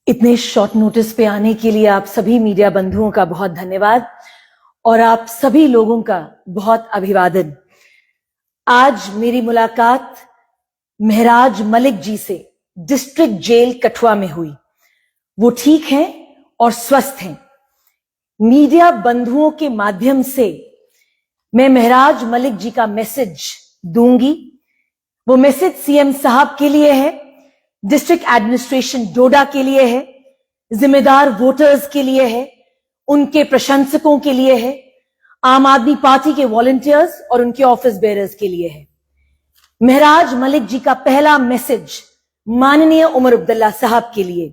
इतने short notice पे आने के लिए आप सभी मीडिया बंधुओं का बहुत धन्यवाद और आप सभी लोगों का बहुत अभिवादन। आज मेरी मुलाकात महराज मलिक जी से डिस्ट्रिक्ट जेल कठुआ में हुई। वो ठीक हैं और स्वस्थ हैं। मीडिया बंधुओं के माध्यम से मैं महराज मलिक जी का मैसेज दूंगी। वो मैसेज सीएम साहब के लिए है, डिस्ट्रिक्ट एडमिनिस्ट्रेशन डोडा के लिए है, जिम्मेदार वोटर्स के लिए है, उनके प्रशंसकों के लिए है, आम आदमी पार्टी के वॉलंटियर्स और उनके ऑफिस बेयरर्स के लिए है। महराज मलिक जी का पहला मैसेज माननीय उमर अब्दुल्ला साहब के लिए।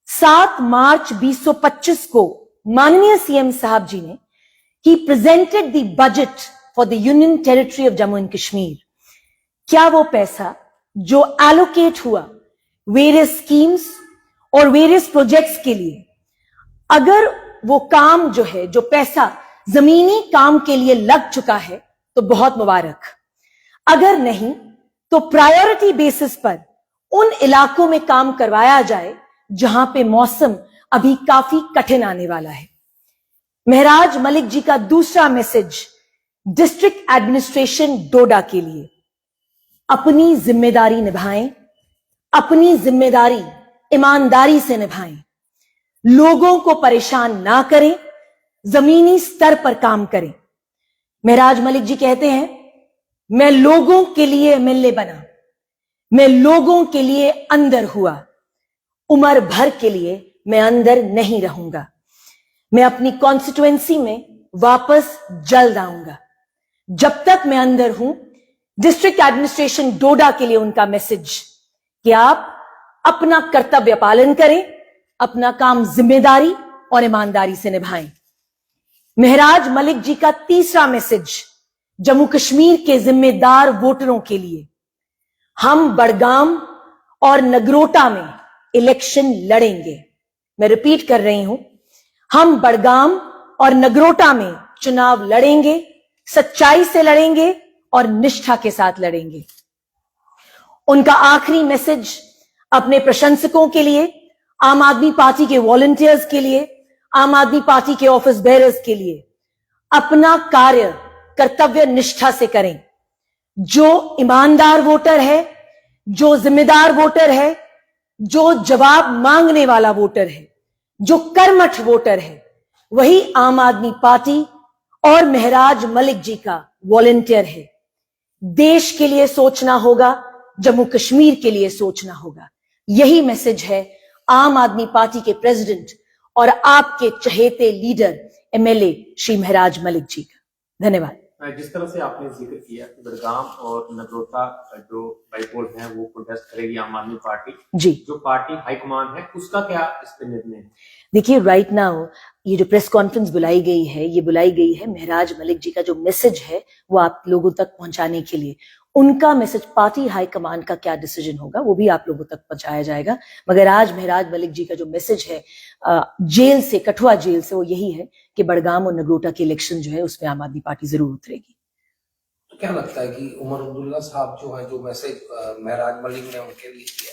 7 मार्च 2025 को माननीय सीएम साहब जी ने he presented the budget for the union territory of Jammu and Kashmir. क्या वो पैसा जो एलोकेट हुआ वेरियस स्कीम्स और वेरियस प्रोजेक्ट्स के लिए, अगर वो काम जो है, जो पैसा जमीनी काम के लिए लग चुका है तो बहुत मुबारक। अगर नहीं तो प्रायोरिटी बेसिस पर उन इलाकों में काम करवाया जाए जहां पे मौसम अभी काफी कठिन आने वाला है। महराज मलिक जी का दूसरा मैसेज डिस्ट्रिक्ट एडमिनिस्ट्रेशन डोडा के लिए। अपनी जिम्मेदारी निभाएं, अपनी जिम्मेदारी ईमानदारी से निभाएं, लोगों को परेशान ना करें, जमीनी स्तर पर काम करें। महराज मलिक जी कहते हैं, मैं लोगों के लिए एमएलए बना, मैं लोगों के लिए अंदर हुआ, उम्र भर के लिए मैं अंदर नहीं रहूंगा, मैं अपनी कॉन्स्टिट्यूएंसी में वापस जल्द आऊंगा। जब तक मैं अंदर हूं, डिस्ट्रिक्ट एडमिनिस्ट्रेशन डोडा के लिए उनका मैसेज कि आप अपना कर्तव्य पालन करें, अपना काम जिम्मेदारी और ईमानदारी से निभाएं। महराज मलिक जी का तीसरा मैसेज जम्मू कश्मीर के जिम्मेदार वोटरों के लिए। हम बड़गाम और नगरोटा में इलेक्शन लड़ेंगे। मैं रिपीट कर रही हूं, हम बड़गाम और नगरोटा में चुनाव लड़ेंगे, सच्चाई से लड़ेंगे और निष्ठा के साथ लड़ेंगे। उनका आखिरी मैसेज अपने प्रशंसकों के लिए, आम आदमी पार्टी के वॉलंटियर्स के लिए, आम आदमी पार्टी के ऑफिस बेयरर्स के लिए, अपना कार्य कर्तव्य निष्ठा से करें। जो ईमानदार वोटर है, जो जिम्मेदार वोटर है, जो जवाब मांगने वाला वोटर है, जो कर्मठ वोटर है, वही आम आदमी पार्टी और महराज मलिक जी का वॉलंटियर है। देश के लिए सोचना होगा, जम्मू कश्मीर के लिए सोचना होगा। यही मैसेज है आम आदमी पार्टी के प्रेसिडेंट और आपके चहेते लीडर एमएलए श्री महराज मलिक जी का। धन्यवाद। जिस तरह से आपने जिक्र किया कि बड़गाम और नगरोटा जो बाइपोल है वो प्रोटेस्ट करेगी आम आदमी पार्टी जी, जो पार्टी हाईकमान है उसका क्या इस पे निर्णय है? देखिए, राइट नाउ ये जो प्रेस कॉन्फ्रेंस बुलाई गई है, ये बुलाई गई है महराज मलिक जी का जो मैसेज है वो आप लोगों तक पहुंचाने के लिए। उनका मैसेज, पार्टी हाईकमान का क्या डिसीजन होगा वो भी आप लोगों तक पहुंचाया जाएगा। मगर आज महराज मलिक जी का जो मैसेज है जेल से, कठुआ जेल से, वो यही है कि बड़गाम और नगरोटा के इलेक्शन जो है उसमें आम आदमी पार्टी जरूर उतरेगी। तो क्या लगता है कि उमर अब्दुल्ला साहब जो है, जो मैसेज महराज मलिक ने उनके लिए किया,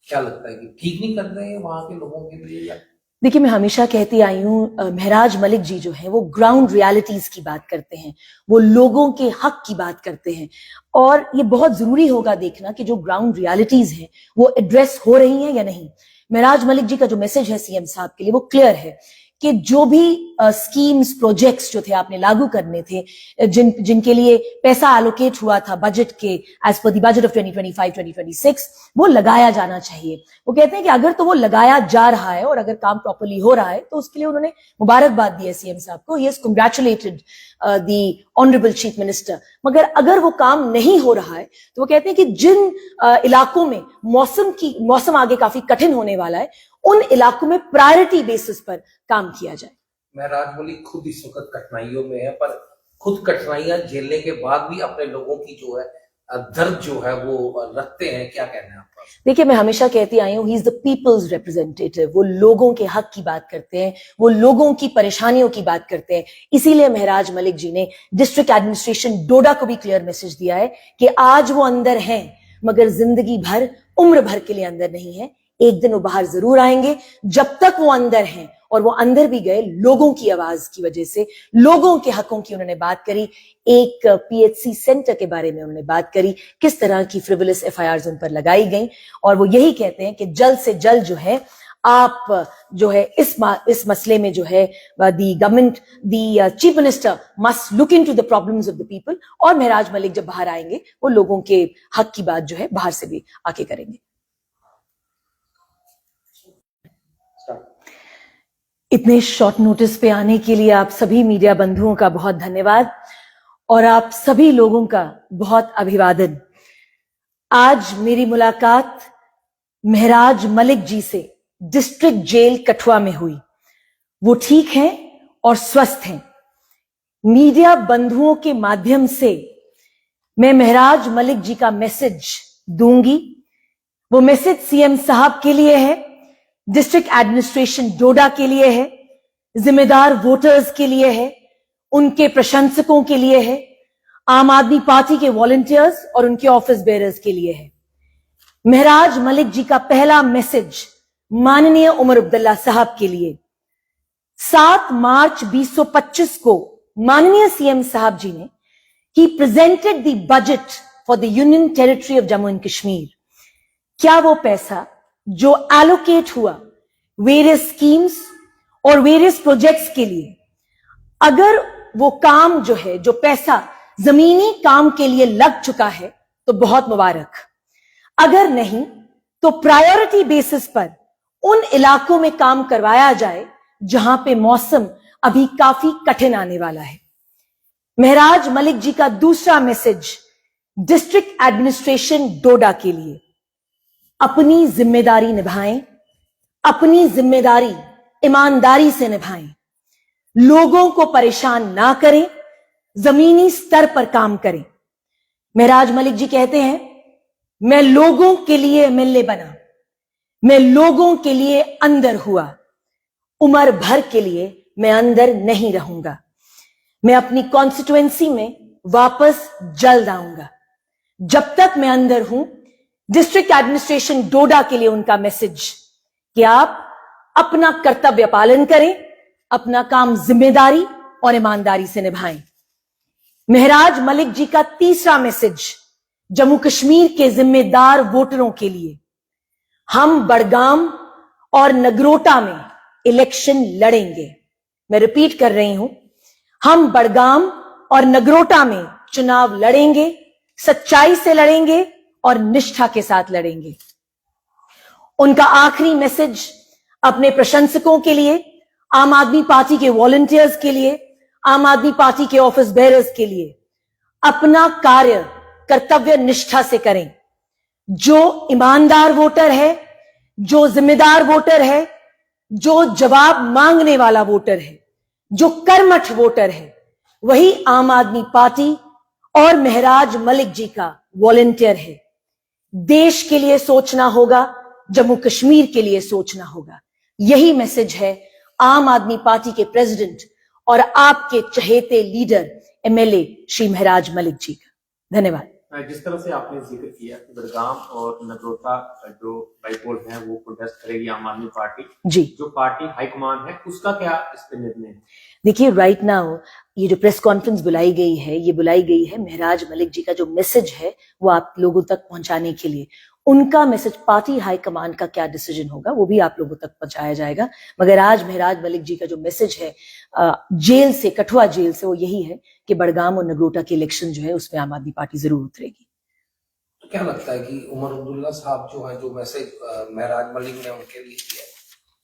क्या लगता है कि ठीक नहीं कर रहे हैं वहां के लोगों के लिए? या देखिए, मैं हमेशा कहती आई हूं, महराज मलिक जी जो है वो ग्राउंड रियलिटीज की बात करते हैं, वो लोगों के हक की बात करते हैं। और ये बहुत जरूरी होगा देखना कि जो ग्राउंड रियलिटीज हैं वो एड्रेस हो रही हैं या नहीं। महराज मलिक जी का जो मैसेज है सीएम साहब के लिए वो क्लियर है कि जो भी स्कीम्स, प्रोजेक्ट्स जो थे आपने लागू करने थे, जिनके लिए पैसा एलोकेट हुआ था बजट के as per the budget of 2025-2026, वो लगाया जाना चाहिए। वो कहते हैं कि अगर तो वो लगाया जा रहा है और अगर काम प्रॉपर्ली हो रहा है तो उसके लिए उन्होंने मुबारकबाद दी है सीएम साहब को। He has congratulated the honourable chief minister. मगर अगर वो काम नहीं हो रहा है तो वो कहते हैं कि जिन इलाकों में मौसम आगे काफी कठिन होने वाला है, उन इलाकों में प्रायोरिटी बेसिस पर काम किया जाए। महराज मलिक खुद इस वक्त कठिनाइयों में है, पर खुद कठिनाइयां झेलने के बाद भी अपने लोगों की जो है दर्द जो है वो रखते हैं। क्या कहना है आपका? देखिए, मैं हमेशा कहती आई हूं, he is the peoples representative. वो लोगों के हक की बात करते हैं, वो लोगों की परेशानियों की बात करते हैं। इसीलिए महराज मलिक जी ने डिस्ट्रिक्ट एडमिनिस्ट्रेशन डोडा को भी क्लियर मैसेज दिया है कि आज वो अंदर हैं मगर जिंदगी भर उम्र भर के लिए अंदर नहीं है। एक दिन वो बाहर जरूर आएंगे। जब तक वो अंदर हैं, और वो अंदर भी गए लोगों की आवाज की वजह से, लोगों के हकों की उन्होंने बात करी, एक पीएचसी सेंटर के बारे में उन्होंने बात करी, किस तरह की फ्रिवोलस एफआईआर्स उन पर लगाई गई, और वो यही कहते हैं कि जल्द से जल्द जो है आप जो है इस मसले में जो है the government, the chief minister must look into the problems of the people. और महराज मलिक जब बाहर आएंगे वो लोगों के हक की बात जो है बाहर से भी आके करेंगे। इतने शॉर्ट नोटिस पे आने के लिए आप सभी मीडिया बंधुओं का बहुत धन्यवाद और आप सभी लोगों का बहुत अभिवादन। आज मेरी मुलाकात महराज मलिक जी से डिस्ट्रिक्ट जेल कठुआ में हुई। वो ठीक हैं और स्वस्थ हैं। मीडिया बंधुओं के माध्यम से मैं महराज मलिक जी का मैसेज दूंगी। वो मैसेज सीएम साहब के लिए है, डिस्ट्रिक्ट एडमिनिस्ट्रेशन डोडा के लिए है, जिम्मेदार वोटर्स के लिए है, उनके प्रशंसकों के लिए है, आम आदमी पार्टी के वॉलंटियर्स और उनके ऑफिस बेयरर्स के लिए है। महराज मलिक जी का पहला मैसेज माननीय उमर अब्दुल्ला साहब के लिए। 7 मार्च 2025 को माननीय सीएम साहब जी ने he presented the budget for the union territory of Jammu and Kashmir. क्या वो पैसा जो एलोकेट हुआ वेरियस स्कीम्स और वेरियस प्रोजेक्ट्स के लिए, अगर वो काम जो है, जो पैसा जमीनी काम के लिए लग चुका है तो बहुत मुबारक, अगर नहीं तो प्रायोरिटी बेसिस पर उन इलाकों में काम करवाया जाए जहां पे मौसम अभी काफी कठिन आने वाला है। महराज मलिक जी का दूसरा मैसेज डिस्ट्रिक्ट एडमिनिस्ट्रेशन डोडा के लिए, अपनी जिम्मेदारी निभाएं, अपनी जिम्मेदारी ईमानदारी से निभाएं, लोगों को परेशान ना करें, जमीनी स्तर पर काम करें। महराज मलिक जी कहते हैं, मैं लोगों के लिए एमएलए बना, मैं लोगों के लिए अंदर हुआ, उम्र भर के लिए मैं अंदर नहीं रहूंगा, मैं अपनी कॉन्स्टिट्यूएंसी में वापस जल्द आऊंगा। जब तक मैं अंदर हूं, डिस्ट्रिक्ट एडमिनिस्ट्रेशन डोडा के लिए उनका मैसेज कि आप अपना कर्तव्य पालन करें, अपना काम जिम्मेदारी और ईमानदारी से निभाएं। महराज मलिक जी का तीसरा मैसेज जम्मू कश्मीर के जिम्मेदार वोटरों के लिए, हम बड़गाम और नगरोटा में इलेक्शन लड़ेंगे। मैं रिपीट कर रही हूं, हम बड़गाम और नगरोटा में चुनाव लड़ेंगे, सच्चाई से लड़ेंगे और निष्ठा के साथ लड़ेंगे। उनका आखिरी मैसेज अपने प्रशंसकों के लिए, आम आदमी पार्टी के वॉलंटियर्स के लिए, आम आदमी पार्टी के ऑफिस बेयरर्स के लिए, अपना कार्य कर्तव्य निष्ठा से करें। जो ईमानदार वोटर है, जो जिम्मेदार वोटर है, जो जवाब मांगने वाला वोटर है, जो कर्मठ वोटर है, वही आम आदमी पार्टी और महराज मलिक जी का वॉलंटियर है। देश के लिए सोचना होगा, जम्मू कश्मीर के लिए सोचना होगा। यही मैसेज है आम आदमी पार्टी के प्रेसिडेंट और आपके चहेते लीडर एमएलए श्री महराज मलिक जी का। धन्यवाद। जिस तरह से आपने जिक्र किया कि बड़गाम और नगरोटा जो बाइपोल है वो प्रोटेस्ट करेगी आम आदमी पार्टी जी, जो पार्टी हाईकमान है उसका क्या इस पे निर्णय है? देखिए, राइट नाउ ये जो प्रेस कॉन्फ्रेंस बुलाई गई है, ये बुलाई गई है महराज मलिक जी का जो मैसेज है वो आप लोगों तक पहुंचाने के लिए। उनका मैसेज, पार्टी हाईकमान का क्या डिसीजन होगा वो भी आप लोगों तक पहुंचाया जाएगा। मगर आज महराज मलिक जी का जो मैसेज है जेल से, कठुआ जेल से, वो यही है कि बड़गाम और नगरोटा के इलेक्शन जो है उसमें आम आदमी पार्टी जरूर उतरेगी। तो क्या लगता है कि उमर अब्दुल्ला साहब जो है, जो मैसेज महराज मलिक ने उनके लिए दिया,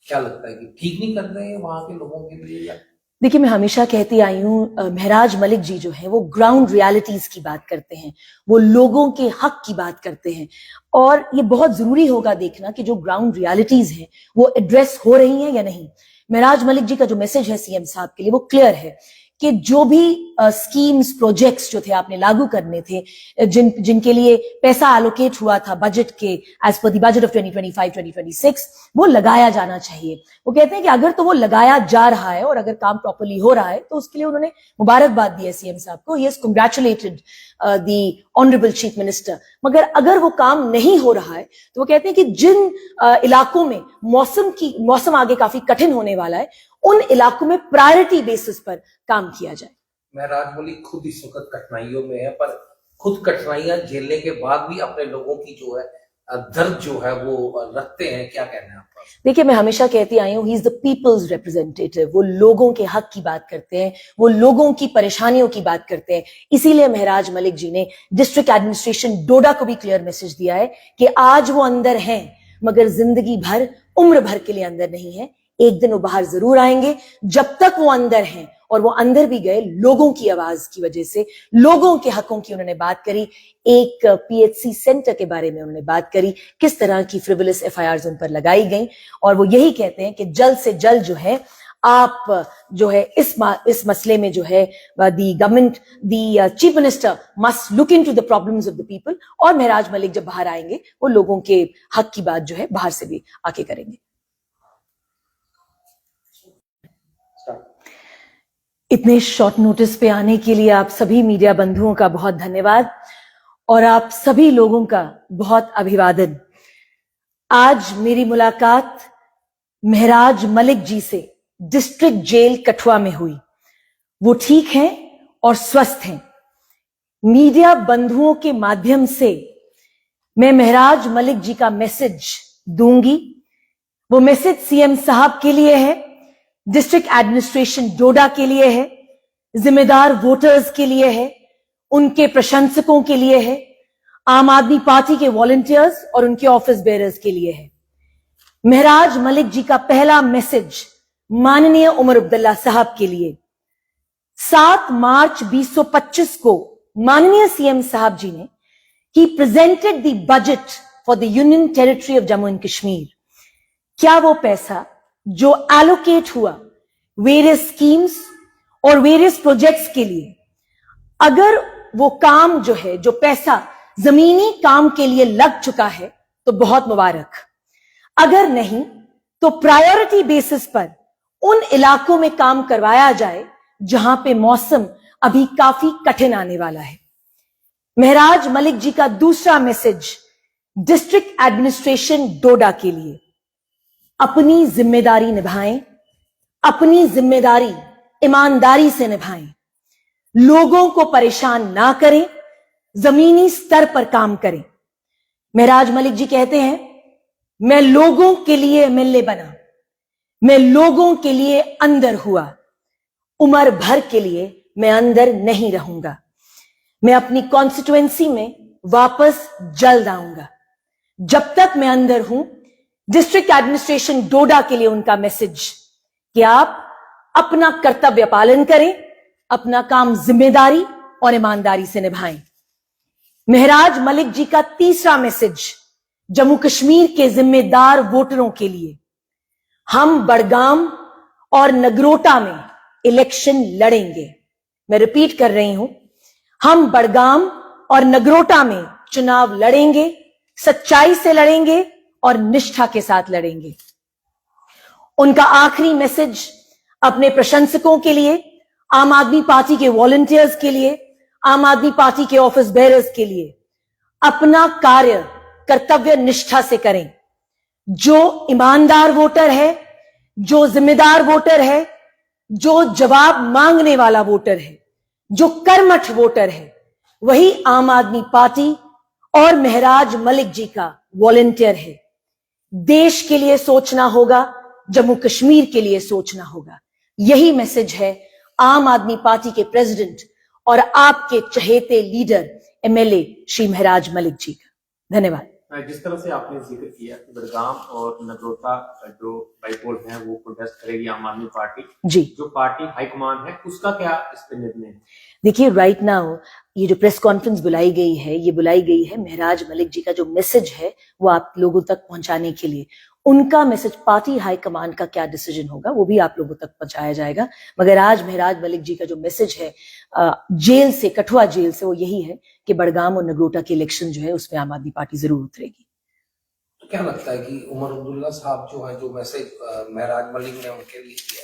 क्या लगता है कि ठीक नहीं कर रहे हैं वहां के लोगों के लिए? या देखिए, मैं हमेशा कहती आई हूं, महराज मलिक जी जो है वो ग्राउंड रियलिटीज की बात करते हैं, वो लोगों के हक की बात करते हैं, और ये बहुत जरूरी होगा देखना कि जो ग्राउंड रियलिटीज हैं वो एड्रेस हो रही हैं या नहीं। महराज मलिक जी का जो मैसेज है सीएम साहब के लिए वो क्लियर है कि जो भी स्कीम्स प्रोजेक्ट्स जो थे आपने लागू करने थे, जिनके लिए पैसा एलोकेट हुआ था बजट के as per the budget of 2025-2026, वो लगाया जाना चाहिए। वो कहते हैं कि अगर तो वो लगाया जा रहा है और अगर काम प्रॉपर्ली हो रहा है तो उसके लिए उन्होंने मुबारकबाद दी है सीएम साहब को। Yes, congratulated the honourable chief minister. मगर अगर वो काम नहीं हो रहा है तो वो कहते हैं कि जिन इलाकों में मौसम आगे काफी कठिन होने वाला है, उन इलाकों में प्रायोरिटी बेसिस पर काम किया जाए। महराज मलिक खुद इस वक्त कठिनाइयों में है, पर खुद कठिनाइयां झेलने के बाद भी अपने लोगों की जो है दर्द जो है वो रखते हैं। क्या कहना है आपका? देखिए, मैं हमेशा कहती आई हूं, he is the peoples representative. वो लोगों के हक की बात करते हैं, वो लोगों की परेशानियों की बात करते हैं। इसीलिए महराज मलिक जी ने डिस्ट्रिक्ट एडमिनिस्ट्रेशन डोडा को भी क्लियर मैसेज दिया है कि आज वो अंदर हैं मगर जिंदगी भर, उम्र भर के लिए अंदर नहीं है। एक दिन वो बाहर जरूर आएंगे। जब तक वो अंदर हैं, और वो अंदर भी गए लोगों की आवाज की वजह से, लोगों के हकों की उन्होंने बात करी। एक पीएचसी सेंटर के बारे में उन्होंने बात करी, किस तरह की फ्रिवलस एफआईआर उन पर लगाई गई, और वो यही कहते हैं कि जल्द से जल्द जो है आप जो है इस मसले में जो है the government, the chief minister must look into the problems of the people. और महराज मलिक जब बाहर आएंगे वो लोगों के हक की बात जो है बाहर से भी आके करेंगे। इतने शॉर्ट नोटिस पे आने के लिए आप सभी मीडिया बंधुओं का बहुत धन्यवाद और आप सभी लोगों का बहुत अभिवादन। आज मेरी मुलाकात महराज मलिक जी से डिस्ट्रिक्ट जेल कठुआ में हुई। वो ठीक हैं और स्वस्थ हैं। मीडिया बंधुओं के माध्यम से मैं महराज मलिक जी का मैसेज दूंगी। वो मैसेज सीएम साहब के लिए है, डिस्ट्रिक्ट एडमिनिस्ट्रेशन डोडा के लिए है, जिम्मेदार वोटर्स के लिए है, उनके प्रशंसकों के लिए है, आम आदमी पार्टी के वॉलंटियर्स और उनके ऑफिस बेयरर्स के लिए है। महराज मलिक जी का पहला मैसेज माननीय उमर अब्दुल्ला साहब के लिए। 7 मार्च 2025 को माननीय सीएम साहब जी ने he presented the budget for the union territory of Jammu and Kashmir. क्या वो पैसा जो एलोकेट हुआ वेरियस स्कीम्स और वेरियस प्रोजेक्ट्स के लिए, अगर वो काम जो है, जो पैसा जमीनी काम के लिए लग चुका है तो बहुत मुबारक। अगर नहीं तो प्रायोरिटी बेसिस पर उन इलाकों में काम करवाया जाए जहां पे मौसम अभी काफी कठिन आने वाला है। महराज मलिक जी का दूसरा मैसेज डिस्ट्रिक्ट एडमिनिस्ट्रेशन डोडा के लिए, अपनी जिम्मेदारी निभाएं, अपनी जिम्मेदारी ईमानदारी से निभाएं, लोगों को परेशान ना करें, जमीनी स्तर पर काम करें। महराज मलिक जी कहते हैं, मैं लोगों के लिए एमएलए बना, मैं लोगों के लिए अंदर हुआ, उम्र भर के लिए मैं अंदर नहीं रहूंगा, मैं अपनी कॉन्स्टिट्यूएंसी में वापस जल्द आऊंगा। जब तक मैं अंदर हूं, डिस्ट्रिक्ट एडमिनिस्ट्रेशन डोडा के लिए उनका मैसेज कि आप अपना कर्तव्य पालन करें, अपना काम जिम्मेदारी और ईमानदारी से निभाएं। महराज मलिक जी का तीसरा मैसेज जम्मू कश्मीर के जिम्मेदार वोटरों के लिए, हम बड़गाम और नगरोटा में इलेक्शन लड़ेंगे। मैं रिपीट कर रही हूं, हम बड़गाम और नगरोटा में चुनाव लड़ेंगे, सच्चाई से लड़ेंगे और निष्ठा के साथ लड़ेंगे। उनका आखिरी मैसेज अपने प्रशंसकों के लिए, आम आदमी पार्टी के वॉलंटियर्स के लिए, आम आदमी पार्टी के ऑफिस बेयरर्स के लिए, अपना कार्य कर्तव्य निष्ठा से करें। जो ईमानदार वोटर है, जो जिम्मेदार वोटर है, जो जवाब मांगने वाला वोटर है, जो कर्मठ वोटर है, वही आम आदमी पार्टी और महराज मलिक जी का वॉलंटियर है। देश के लिए सोचना होगा, जम्मू कश्मीर के लिए सोचना होगा। यही मैसेज है आम आदमी पार्टी के प्रेसिडेंट और आपके चहेते लीडर एमएलए श्री महराज मलिक जी का। धन्यवाद। जिस तरह से आपने जिक्र किया कि बड़गाम और नगरोटा जो बाईपोल हैं वो प्रोटेस्ट करेगी आम आदमी पार्टी, जी, जो पार्टी हाईकमान है उसका क्या इस पर निर्णय है? देखिए, राइट नाउ ये जो प्रेस कॉन्फ्रेंस बुलाई गई है, ये बुलाई गई है महराज मलिक जी का जो मैसेज है वो आप लोगों तक पहुंचाने के लिए। उनका मैसेज, पार्टी हाईकमान का क्या डिसीजन होगा वो भी आप लोगों तक पहुंचाया जाएगा। मगर आज महराज मलिक जी का जो मैसेज है जेल से, कठुआ जेल से, वो यही है कि बड़गाम और नगरोटा के इलेक्शन जो है उसमें आम आदमी पार्टी जरूर उतरेगी। तो क्या लगता है कि उमर अब्दुल्ला साहब जो है, जो मैसेज महराज मलिक ने उनके लिए किया,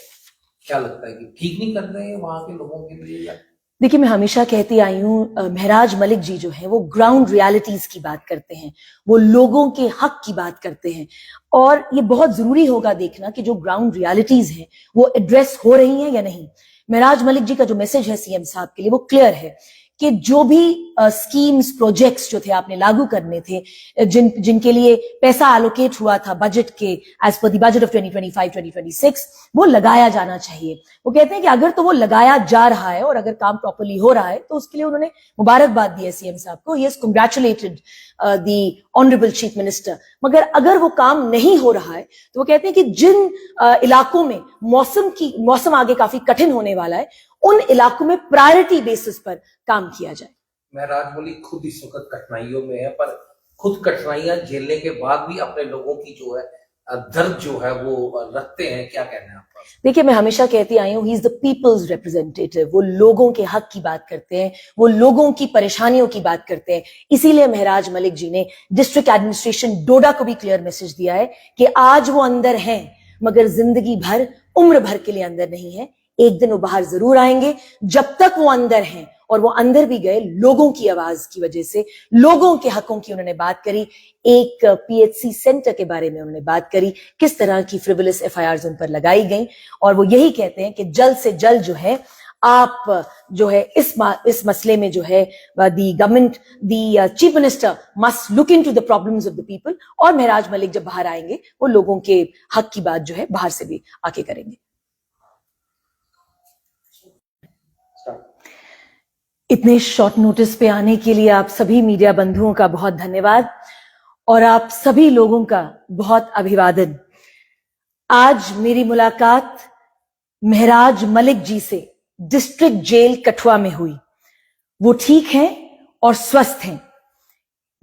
क्या लगता है कि ठीक नहीं कर रहे हैं वहां के लोगों के लिए? या देखिए, मैं हमेशा कहती आई हूं, महराज मलिक जी जो है वो ग्राउंड रियलिटीज की बात करते हैं, वो लोगों के हक की बात करते हैं, और ये बहुत जरूरी होगा देखना कि जो ग्राउंड रियलिटीज हैं वो एड्रेस हो रही हैं या नहीं। महराज मलिक जी का जो मैसेज है सीएम साहब के लिए वो क्लियर है कि जो भी स्कीम्स, प्रोजेक्ट्स जो थे आपने लागू करने थे, जिनके लिए पैसा एलोकेट हुआ था बजट के, as per the budget of 2025-2026, वो लगाया जाना चाहिए। वो कहते हैं कि अगर तो वो लगाया जा रहा है और अगर काम प्रॉपर्ली हो रहा है तो उसके लिए उन्होंने मुबारकबाद दी है सीएम साहब को। Yes, congratulated the honourable chief minister. मगर अगर वो काम नहीं हो रहा है तो वो कहते हैं कि जिन इलाकों में मौसम आगे काफी कठिन होने वाला है, उन इलाकों में प्रायोरिटी बेसिस पर काम किया जाए। महराज मलिक खुद इस वक्त कठिनाइयों में है, पर खुद कठिनाइयां झेलने के बाद भी अपने लोगों की जो है दर्द जो है वो रखते हैं, क्या कहना है आपका? देखिए, मैं हमेशा कहती आई हूं, he is the peoples representative. वो लोगों के हक की बात करते हैं, वो लोगों की परेशानियों की बात करते हैं। इसीलिए महराज मलिक जी ने डिस्ट्रिक्ट एडमिनिस्ट्रेशन डोडा को भी क्लियर मैसेज दिया है कि आज वो अंदर हैं मगर जिंदगी भर, उम्र भर के लिए अंदर नहीं है। एक दिन वो बाहर जरूर आएंगे। जब तक वो अंदर हैं, और वो अंदर भी गए लोगों की आवाज की वजह से, लोगों के हकों की उन्होंने बात करी, एक पीएचसी सेंटर के बारे में उन्होंने बात करी, किस तरह की फ्रिवलस एफआईआर्स उन पर लगाई गई, और वो यही कहते हैं कि जल्द से जल्द जो है आप जो है इस मसले में जो है the government, the chief minister must look into the problems of the people. और महराज मलिक जब बाहर आएंगे वो लोगों के हक की बात जो है बाहर से भी आके करेंगे। इतने शॉर्ट नोटिस पे आने के लिए आप सभी मीडिया बंधुओं का बहुत धन्यवाद और आप सभी लोगों का बहुत अभिवादन। आज मेरी मुलाकात महराज मलिक जी से डिस्ट्रिक्ट जेल कठुआ में हुई। वो ठीक हैं और स्वस्थ हैं।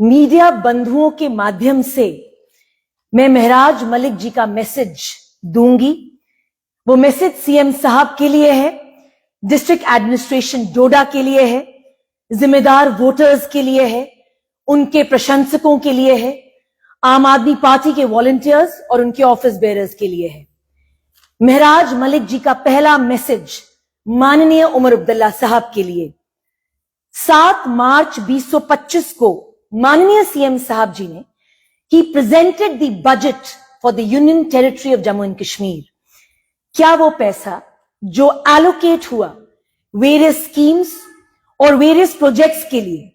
मीडिया बंधुओं के माध्यम से मैं महराज मलिक जी का मैसेज दूंगी। वो मैसेज सीएम साहब के लिए है, डिस्ट्रिक्ट एडमिनिस्ट्रेशन डोडा के लिए है, जिम्मेदार वोटर्स के लिए है, उनके प्रशंसकों के लिए है, आम आदमी पार्टी के वॉलंटियर्स और उनके ऑफिस बेयरर्स के लिए है। महराज मलिक जी का पहला मैसेज माननीय उमर अब्दुल्ला साहब के लिए। 7 मार्च 2025 को माननीय सीएम साहब जी ने he presented the budget for the union territory of Jammu and Kashmir. क्या वो पैसा जो एलोकेट हुआ वेरियस स्कीम्स और वेरियस प्रोजेक्ट्स के लिए,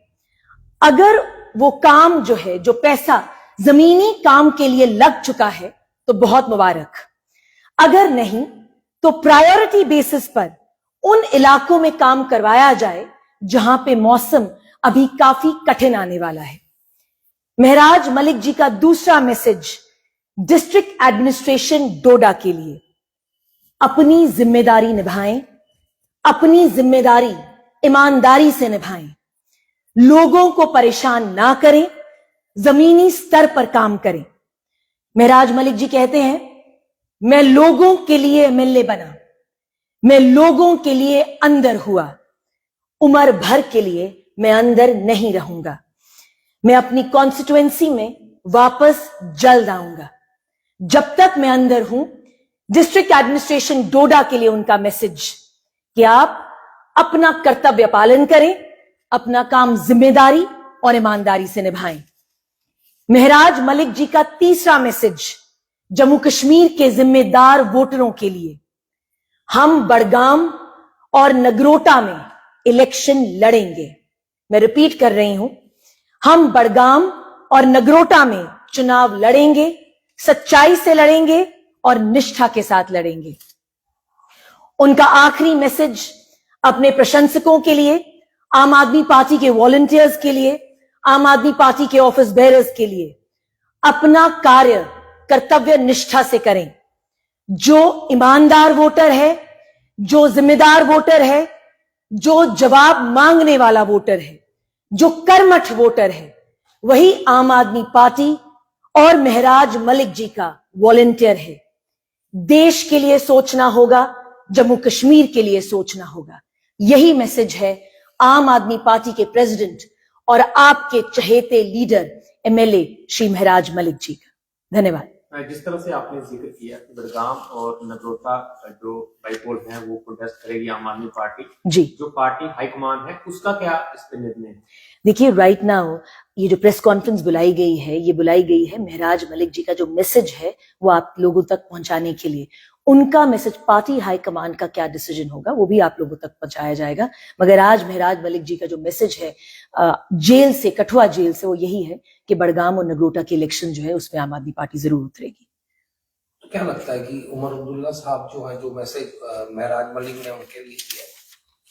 अगर वो काम जो है, जो पैसा जमीनी काम के लिए लग चुका है तो बहुत मुबारक। अगर नहीं तो प्रायोरिटी बेसिस पर उन इलाकों में काम करवाया जाए जहां पे मौसम अभी काफी कठिन आने वाला है। महराज मलिक जी का दूसरा मैसेज डिस्ट्रिक्ट एडमिनिस्ट्रेशन डोडा के लिए, अपनी जिम्मेदारी निभाएं, अपनी जिम्मेदारी ईमानदारी से निभाएं, लोगों को परेशान ना करें, जमीनी स्तर पर काम करें। महराज मलिक जी कहते हैं, मैं लोगों के लिए एमएलए बना, मैं लोगों के लिए अंदर हुआ, उम्र भर के लिए मैं अंदर नहीं रहूंगा, मैं अपनी कॉन्स्टिट्यूएंसी में वापस जल्द आऊंगा। जब तक मैं अंदर हूं, डिस्ट्रिक्ट एडमिनिस्ट्रेशन डोडा के लिए उनका मैसेज कि आप अपना कर्तव्य पालन करें, अपना काम जिम्मेदारी और ईमानदारी से निभाएं। महराज मलिक जी का तीसरा मैसेज जम्मू कश्मीर के जिम्मेदार वोटरों के लिए, हम बड़गाम और नगरोटा में इलेक्शन लड़ेंगे। मैं रिपीट कर रही हूं, हम बड़गाम और नगरोटा में चुनाव लड़ेंगे, सच्चाई से लड़ेंगे और निष्ठा के साथ लड़ेंगे। उनका आखिरी मैसेज अपने प्रशंसकों के लिए, आम आदमी पार्टी के वॉलंटियर्स के लिए, आम आदमी पार्टी के ऑफिस बेयरर्स के लिए, अपना कार्य कर्तव्य निष्ठा से करें। जो ईमानदार वोटर है, जो जिम्मेदार वोटर है, जो जवाब मांगने वाला वोटर है, जो कर्मठ वोटर है, वही आम आदमी पार्टी और महराज मलिक जी का वॉलंटियर है। देश के लिए सोचना होगा, जम्मू कश्मीर के लिए सोचना होगा। यही मैसेज है आम आदमी पार्टी के प्रेसिडेंट और आपके चहेते लीडर एमएलए श्री महराज मलिक जी का। धन्यवाद। जिस तरह से आपने जिक्र किया कि बडगाम और नगरोटा जो बाईपोल हैं वो प्रोटेस्ट करेगी आम आदमी पार्टी, जी, जो पार्टी हाईकमान है उसका क्या इस पे निर्णय है? देखिए, राइट नाउ ये जो प्रेस कॉन्फ्रेंस बुलाई गई है, ये बुलाई गई है महराज मलिक जी का जो मैसेज है वो आप लोगों तक पहुंचाने के लिए। उनका मैसेज, पार्टी हाईकमान का क्या डिसीजन होगा वो भी आप लोगों तक पहुंचाया जाएगा। मगर आज महराज मलिक जी का जो मैसेज है जेल से, कठुआ जेल से, वो यही है कि बडगाम और नगरोटा के इलेक्शन जो है उसमें आम आदमी पार्टी जरूर उतरेगी। तो क्या लगता है कि उमर अब्दुल्ला साहब जो है, जो मैसेज महराज मलिक ने उनके लिए किया है,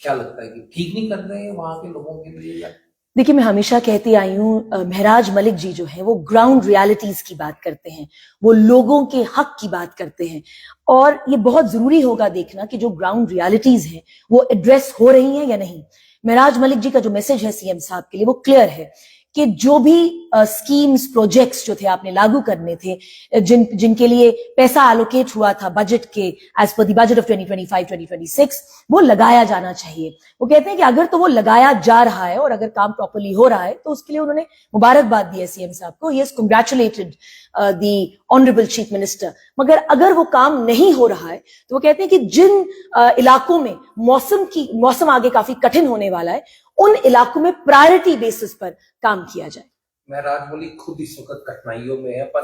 क्या लगता है कि ठीक नहीं कर रहे हैं वहां के लोगों के लिए? या देखिए, मैं हमेशा कहती आई हूं, महराज मलिक जी जो है वो ग्राउंड रियलिटीज की बात करते हैं, वो लोगों के हक की बात करते हैं। और ये बहुत जरूरी होगा देखना कि जो ग्राउंड रियलिटीज हैं वो एड्रेस हो रही हैं या नहीं। महराज मलिक जी का जो मैसेज है सीएम साहब के लिए वो क्लियर है कि जो भी स्कीम्स, प्रोजेक्ट्स जो थे आपने लागू करने थे, जिनके लिए पैसा एलोकेट हुआ था बजट के as per the budget of 2025-2026, वो लगाया जाना चाहिए। वो कहते हैं कि अगर तो वो लगाया जा रहा है और अगर काम प्रॉपर्ली हो रहा है तो उसके लिए उन्होंने मुबारकबाद दी है सीएम साहब को। He has congratulated the honourable chief minister. मगर अगर वो काम नहीं हो रहा है तो वो कहते हैं कि जिन इलाकों में मौसम आगे काफी कठिन होने वाला है, उन इलाकों में प्रायोरिटी बेसिस पर काम किया जाए। महराज मलिक खुद इस वक्त कठिनाइयों में है, पर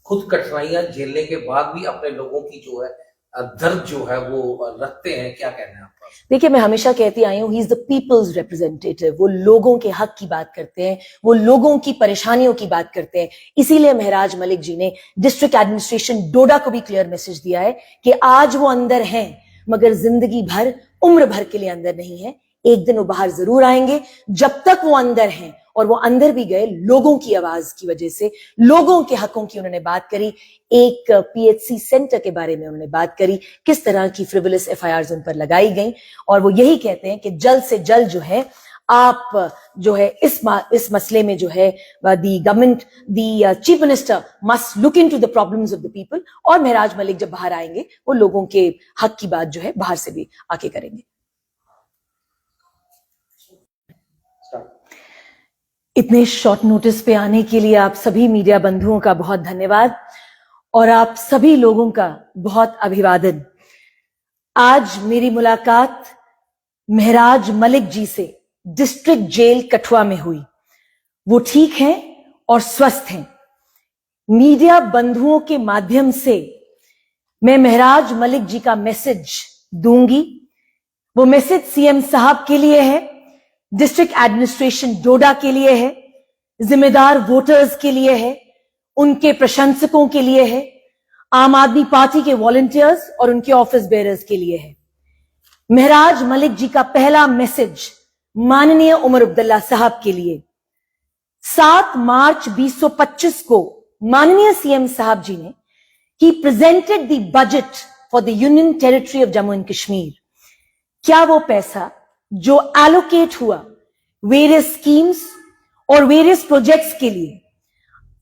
खुद कठिनाइयां झेलने के बाद भी अपने लोगों की जो है दर्द जो है वो रखते हैं। क्या कहना है आपका? देखिए, मैं हमेशा कहती आई हूं, he is the peoples representative. वो लोगों के हक की बात करते हैं, वो लोगों की परेशानियों की बात करते हैं। इसीलिए महराज मलिक जी ने डिस्ट्रिक्ट एडमिनिस्ट्रेशन डोडा को भी क्लियर मैसेज दिया है कि आज वो अंदर हैं मगर जिंदगी भर, उम्र भर के लिए अंदर नहीं है। एक दिन वो बाहर जरूर आएंगे। जब तक वो अंदर हैं, और वो अंदर भी गए लोगों की आवाज की वजह से, लोगों के हकों की उन्होंने बात करी, एक पीएचसी सेंटर के बारे में उन्होंने बात करी, किस तरह की फ्रिवलस एफआईआर्स उन पर लगाई गई। और वो यही कहते हैं कि जल्द से जल्द जो है आप जो है इस मसले में जो है the government, the chief minister must look into the problems of the people. और महराज मलिक जब बाहर आएंगे वो लोगों के हक की बात जो है बाहर से भी आके करेंगे। इतने शॉर्ट नोटिस पे आने के लिए आप सभी मीडिया बंधुओं का बहुत धन्यवाद और आप सभी लोगों का बहुत अभिवादन। आज मेरी मुलाकात महराज मलिक जी से डिस्ट्रिक्ट जेल कठुआ में हुई। वो ठीक हैं और स्वस्थ हैं। मीडिया बंधुओं के माध्यम से मैं महराज मलिक जी का मैसेज दूंगी। वो मैसेज सीएम साहब के लिए है, डिस्ट्रिक्ट एडमिनिस्ट्रेशन डोडा के लिए है, जिम्मेदार वोटर्स के लिए है, उनके प्रशंसकों के लिए है, आम आदमी पार्टी के वॉलंटियर्स और उनके ऑफिस बेयरर्स के लिए है। महराज मलिक जी का पहला मैसेज माननीय उमर अब्दुल्ला साहब के लिए। 7 मार्च 2025 को माननीय सीएम साहब जी ने he presented the budget for the union territory of Jammu and Kashmir. क्या वो पैसा जो एलोकेट हुआ वेरियस स्कीम्स और वेरियस प्रोजेक्ट्स के लिए,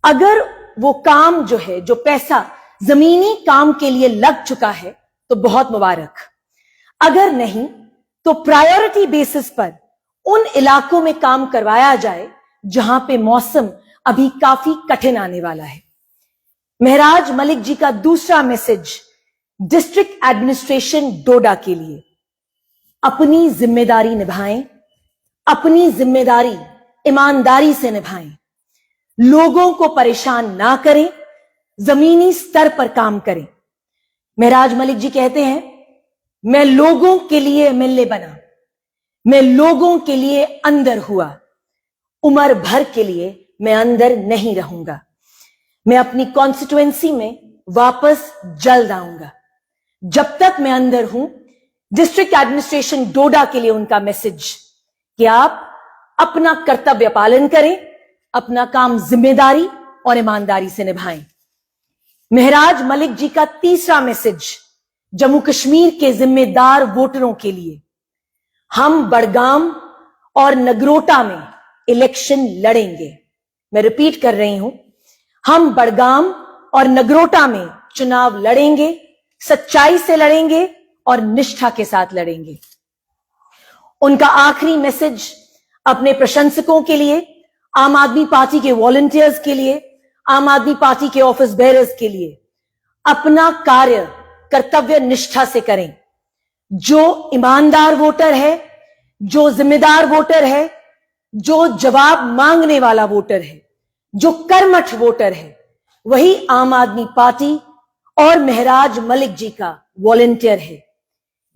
अगर वो काम जो है, जो पैसा जमीनी काम के लिए लग चुका है तो बहुत मुबारक। अगर नहीं तो प्रायोरिटी बेसिस पर उन इलाकों में काम करवाया जाए जहां पे मौसम अभी काफी कठिन आने वाला है। महराज मलिक जी का दूसरा मैसेज डिस्ट्रिक्ट एडमिनिस्ट्रेशन डोडा के लिए, अपनी जिम्मेदारी निभाएं, अपनी जिम्मेदारी ईमानदारी से निभाएं, लोगों को परेशान ना करें, जमीनी स्तर पर काम करें। महराज मलिक जी कहते हैं, मैं लोगों के लिए एमएलए बना, मैं लोगों के लिए अंदर हुआ, उम्र भर के लिए मैं अंदर नहीं रहूंगा, मैं अपनी कॉन्स्टिट्यूएंसी में वापस जल्द आऊंगा। जब तक मैं अंदर हूं, डिस्ट्रिक्ट एडमिनिस्ट्रेशन डोडा के लिए उनका मैसेज कि आप अपना कर्तव्य पालन करें, अपना काम जिम्मेदारी और ईमानदारी से निभाएं। महराज मलिक जी का तीसरा मैसेज जम्मू कश्मीर के जिम्मेदार वोटरों के लिए, हम बडगाम और नगरोटा में इलेक्शन लड़ेंगे। मैं रिपीट कर रही हूं, हम बड़गाम और नगरोटा में चुनाव लड़ेंगे, सच्चाई से लड़ेंगे और निष्ठा के साथ लड़ेंगे। उनका आखिरी मैसेज अपने प्रशंसकों के लिए, आम आदमी पार्टी के वॉलंटियर्स के लिए, आम आदमी पार्टी के ऑफिस बेयरर्स के लिए, अपना कार्य कर्तव्य निष्ठा से करें। जो ईमानदार वोटर है, जो जिम्मेदार वोटर है, जो जवाब मांगने वाला वोटर है, जो कर्मठ वोटर है, वही आम आदमी पार्टी और महराज मलिक जी का वॉलंटियर है।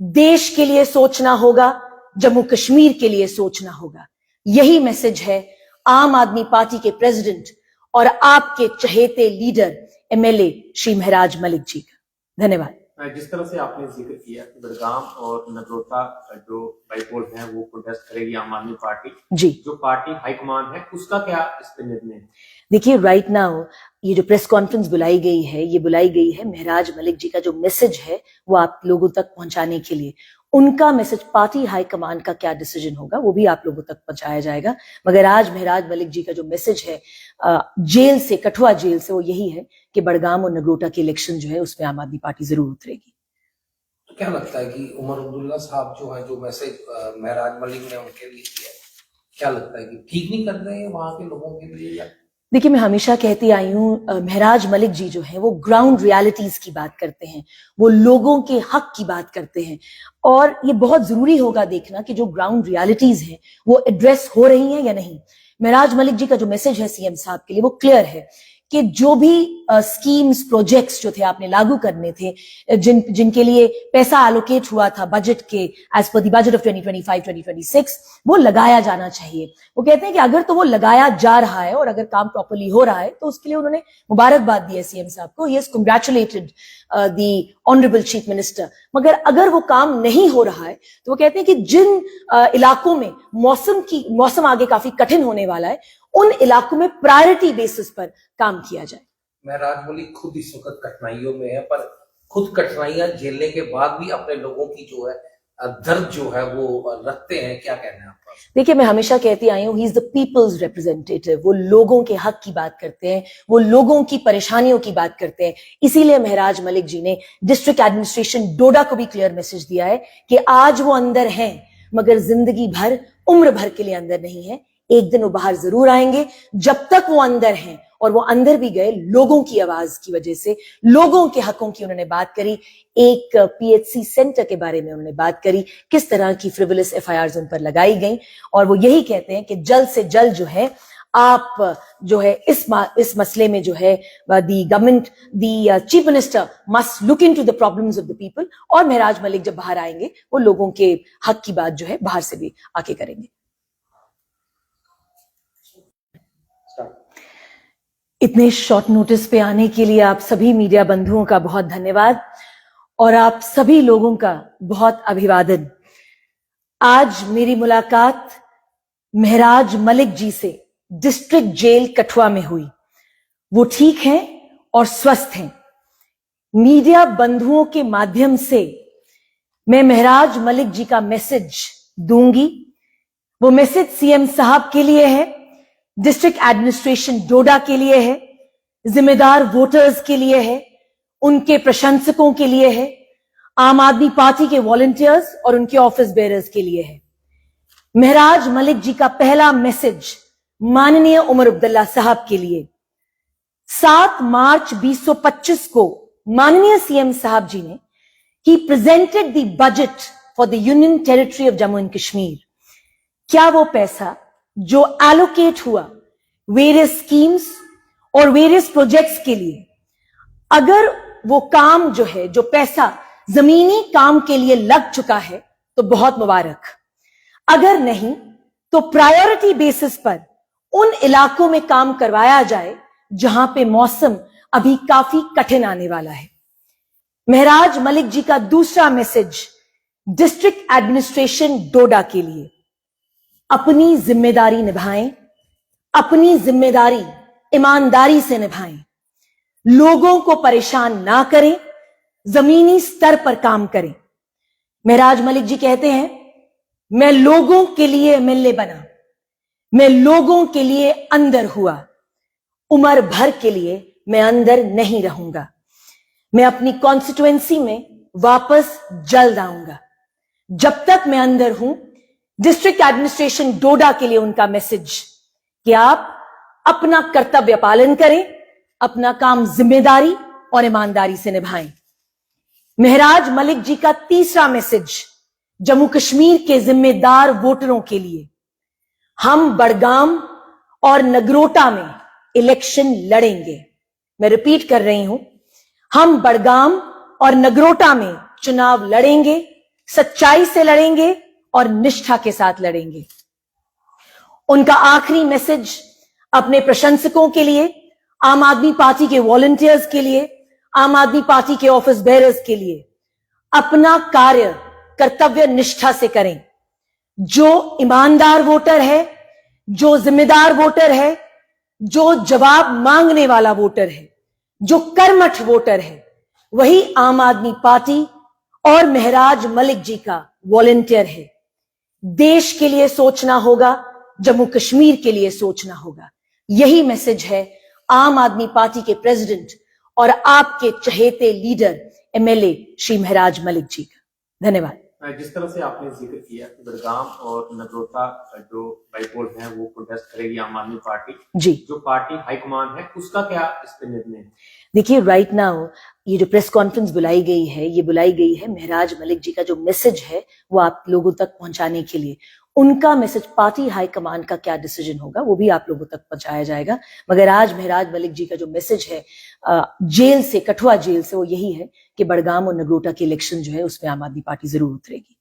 देश के लिए सोचना होगा, जम्मू कश्मीर के लिए सोचना होगा। यही मैसेज है आम आदमी पार्टी के प्रेसिडेंट और आपके चहेते लीडर एमएलए श्री महराज मलिक जी का। धन्यवाद। जिस तरह से आपने जिक्र किया कि बड़गाम और नगरोटा जो बाईपोल हैं वो प्रोटेस्ट करेगी आम आदमी पार्टी, जी, जो पार्टी हाईकमान है उसका क्या इस पे निर्णय है? देखिए, राइट नाउ ये जो प्रेस कॉन्फ्रेंस बुलाई गई है, ये बुलाई गई है महराज मलिक जी का जो मैसेज है वो आप लोगों तक पहुंचाने के लिए। उनका मैसेज, पार्टी हाईकमान का क्या डिसीजन होगा वो भी आप लोगों तक पहुंचाया जाएगा। मगर आज महराज मलिक जी का जो मैसेज है जेल से, कठुआ जेल से, वो यही है कि बड़गाम और नगरोटा के इलेक्शन जो है उसमें आम आदमी पार्टी जरूर उतरेगी। तो क्या लगता है कि उमर अब्दुल्ला साहब जो है, जो मैसेज महराज मलिक ने उनके लिए दिया है, क्या लगता है कि ठीक नहीं कर रहे हैं वहां के लोगों के लिए? या देखिए, मैं हमेशा कहती आई हूं, महराज मलिक जी जो है वो ग्राउंड रियलिटीज की बात करते हैं, वो लोगों के हक की बात करते हैं। और ये बहुत जरूरी होगा देखना कि जो ग्राउंड रियलिटीज हैं वो एड्रेस हो रही हैं या नहीं। महराज मलिक जी का जो मैसेज है सीएम साहब के लिए वो क्लियर है कि जो भी स्कीम्स, प्रोजेक्ट्स जो थे आपने लागू करने थे, जिनके लिए पैसा एलोकेट हुआ था बजट के as per the budget of 2025-2026, वो लगाया जाना चाहिए। वो कहते हैं कि अगर तो वो लगाया जा रहा है और अगर काम प्रॉपर्ली हो रहा है तो उसके लिए उन्होंने मुबारकबाद दी है सीएम साहब को। He has congratulated the honourable chief minister. मगर अगर वो काम नहीं हो रहा है तो वो कहते हैं कि जिन इलाकों में मौसम आगे काफी कठिन होने वाला है, उन इलाकों में प्रायोरिटी बेसिस पर काम किया जाए। महराज मलिक खुद इस वक्त कठिनाइयों में है, पर खुद कठिनाइयां झेलने के बाद भी अपने लोगों की जो है दर्द जो है वो रखते हैं। क्या कहना है आपका? देखिए, मैं हमेशा कहती आई हूं, he is the peoples representative. वो लोगों के हक की बात करते हैं, वो लोगों की परेशानियों की बात करते हैं। इसीलिए महराज मलिक जी ने डिस्ट्रिक्ट एडमिनिस्ट्रेशन डोडा को भी क्लियर मैसेज दिया है कि आज वो अंदर हैं मगर जिंदगी भर, उम्र भर के लिए अंदर नहीं है। एक दिन वो बाहर जरूर आएंगे। जब तक वो अंदर हैं, और वो अंदर भी गए लोगों की आवाज की वजह से, लोगों के हकों की उन्होंने बात करी, एक पीएचसी सेंटर के बारे में उन्होंने बात करी, किस तरह की फ्रिवोलस एफआईआरस उन पर लगाई गई। और वो यही कहते हैं कि जल्द से जल्द जो है आप जो है इस मसले में जो है the government, the chief minister must look into the problems of the people. और महराज मलिक जब बाहर आएंगे वो लोगों के हक की बात जो है बाहर से भी आके करेंगे। इतने शॉर्ट नोटिस पे आने के लिए आप सभी मीडिया बंधुओं का बहुत धन्यवाद और आप सभी लोगों का बहुत अभिवादन। आज मेरी मुलाकात महराज मलिक जी से डिस्ट्रिक्ट जेल कठुआ में हुई। वो ठीक हैं और स्वस्थ हैं। मीडिया बंधुओं के माध्यम से मैं महराज मलिक जी का मैसेज दूंगी। वो मैसेज सीएम साहब के लिए है, डिस्ट्रिक्ट एडमिनिस्ट्रेशन डोडा के लिए है, जिम्मेदार वोटर्स के लिए है, उनके प्रशंसकों के लिए है, आम आदमी पार्टी के वॉलंटियर्स और उनके ऑफिस बेयरर्स के लिए है। महराज मलिक जी का पहला मैसेज माननीय उमर अब्दुल्ला साहब के लिए। 7 मार्च 2025 को माननीय सीएम साहब जी ने he presented the budget for the union territory of Jammu and Kashmir. क्या वो पैसा जो एलोकेट हुआ वेरियस स्कीम्स और वेरियस प्रोजेक्ट्स के लिए, अगर वो काम जो है, जो पैसा जमीनी काम के लिए लग चुका है तो बहुत मुबारक। अगर नहीं तो प्रायोरिटी बेसिस पर उन इलाकों में काम करवाया जाए जहां पे मौसम अभी काफी कठिन आने वाला है। महराज मलिक जी का दूसरा मैसेज डिस्ट्रिक्ट एडमिनिस्ट्रेशन डोडा के लिए, अपनी जिम्मेदारी निभाएं, अपनी जिम्मेदारी ईमानदारी से निभाएं, लोगों को परेशान ना करें, जमीनी स्तर पर काम करें। महराज मलिक जी कहते हैं, मैं लोगों के लिए एमएलए बना, मैं लोगों के लिए अंदर हुआ। उम्र भर के लिए मैं अंदर नहीं रहूंगा। मैं अपनी कॉन्स्टिट्यूएंसी में वापस जल्द आऊंगा। जब तक मैं अंदर हूं, डिस्ट्रिक्ट एडमिनिस्ट्रेशन डोडा के लिए उनका मैसेज कि आप अपना कर्तव्य पालन करें, अपना काम जिम्मेदारी और ईमानदारी से निभाएं। महराज मलिक जी का तीसरा मैसेज जम्मू कश्मीर के जिम्मेदार वोटरों के लिए, हम बड़गाम और नगरोटा में इलेक्शन लड़ेंगे। मैं रिपीट कर रही हूं, हम बड़गाम और नगरोटा में चुनाव लड़ेंगे, सच्चाई से लड़ेंगे और निष्ठा के साथ लड़ेंगे। उनका आखिरी मैसेज अपने प्रशंसकों के लिए, आम आदमी पार्टी के वॉलंटियर्स के लिए, आम आदमी पार्टी के ऑफिस बेयरर्स के लिए, अपना कार्य कर्तव्य निष्ठा से करें। जो ईमानदार वोटर है, जो जिम्मेदार वोटर है, जो जवाब मांगने वाला वोटर है, जो कर्मठ वोटर है, वही आम आदमी पार्टी और महराज मलिक जी का वॉलंटियर है। देश के लिए सोचना होगा, जम्मू कश्मीर के लिए सोचना होगा। यही मैसेज है आम आदमी पार्टी के प्रेसिडेंट और आपके चहेते लीडर एमएलए श्री महराज मलिक जी का। धन्यवाद। जिस तरह से आपने जिक्र किया कि बड़गाम और नगरोटा जो बाईपोल है वो प्रोटेस्ट करेगी आम आदमी पार्टी, जी, जो पार्टी हाईकमान है उसका क्या इस पे निर्णय है? देखिए, राइट नाउ ये जो प्रेस कॉन्फ्रेंस बुलाई गई है, ये बुलाई गई है महराज मलिक जी का जो मैसेज है वो आप लोगों तक पहुंचाने के लिए। उनका मैसेज, पार्टी हाईकमान का क्या डिसीजन होगा वो भी आप लोगों तक पहुंचाया जाएगा। मगर आज महराज मलिक जी का जो मैसेज है जेल से, कठुआ जेल से, वो यही है कि बड़गाम और नगरोटा के इलेक्शन जो है उसमें आम आदमी पार्टी जरूर उतरेगी।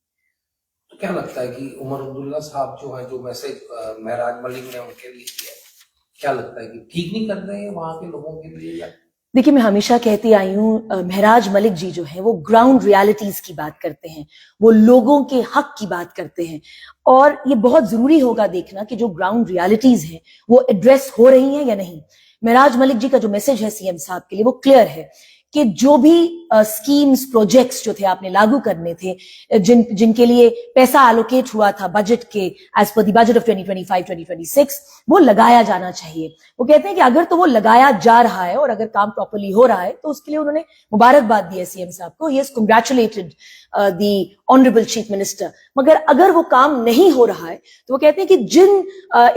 तो क्या लगता है कि उमर अब्दुल्ला साहब जो है, जो मैसेज महराज मलिक ने उनके लिए किया, क्या लगता है कि ठीक नहीं कर रहे हैं वहां के लोगों के लिए? या देखिए, मैं हमेशा कहती आई हूं, महराज मलिक जी जो है वो ग्राउंड रियलिटीज की बात करते हैं, वो लोगों के हक की बात करते हैं। और ये बहुत जरूरी होगा देखना कि जो ग्राउंड रियलिटीज हैं वो एड्रेस हो रही हैं या नहीं। महराज मलिक जी का जो मैसेज है सीएम साहब के लिए वो क्लियर है कि जो भी स्कीम्स, प्रोजेक्ट्स जो थे आपने लागू करने थे, जिनके लिए पैसा एलोकेट हुआ था बजट के as per the budget of 2025-2026, वो लगाया जाना चाहिए। वो कहते हैं कि अगर तो वो लगाया जा रहा है और अगर काम प्रॉपर्ली हो रहा है तो उसके लिए उन्होंने मुबारकबाद दी है सीएम साहब को। Yes, congratulated the honourable chief minister. मगर अगर वो काम नहीं हो रहा है तो वो कहते हैं कि जिन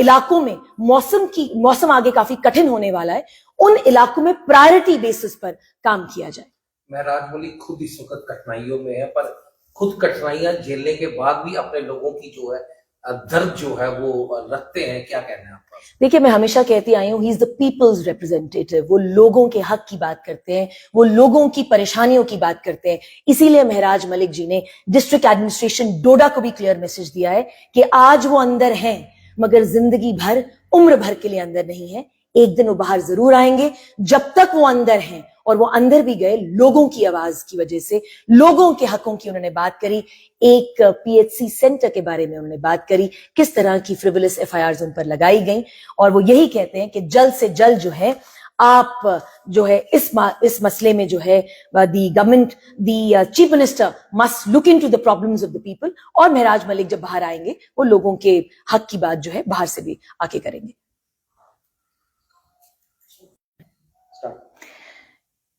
इलाकों में मौसम आगे काफी कठिन होने वाला है, उन इलाकों में प्रायोरिटी बेसिस पर काम किया जाए। महराज मलिक खुद इस वक्त कठिनाइयों में है, पर खुद कठिनाइयां झेलने के बाद भी अपने लोगों की जो है दर्द जो है वो रखते हैं। क्या कहना है आपका? देखिए, मैं हमेशा कहती आई हूं, he is the peoples representative. वो लोगों के हक की बात करते हैं, वो लोगों की परेशानियों की बात करते हैं। इसीलिए महराज मलिक जी ने डिस्ट्रिक्ट एडमिनिस्ट्रेशन डोडा को भी क्लियर मैसेज दिया है कि आज वो अंदर हैं मगर जिंदगी भर, उम्र भर के लिए अंदर नहीं है। एक दिन वो बाहर जरूर आएंगे। जब तक वो अंदर हैं, और वो अंदर भी गए लोगों की आवाज की वजह से, लोगों के हकों की उन्होंने बात करी, एक पीएचसी सेंटर के बारे में उन्होंने बात करी, किस तरह की फ्रिवलस एफआईआर्स उन पर लगाई गई। और वो यही कहते हैं कि जल्द से जल्द जो है आप जो है इस मसले में जो है the government, the chief minister must look into the problems of the people. और महराज मलिक जब बाहर आएंगे वो लोगों के हक की बात जो है बाहर से भी आके करेंगे।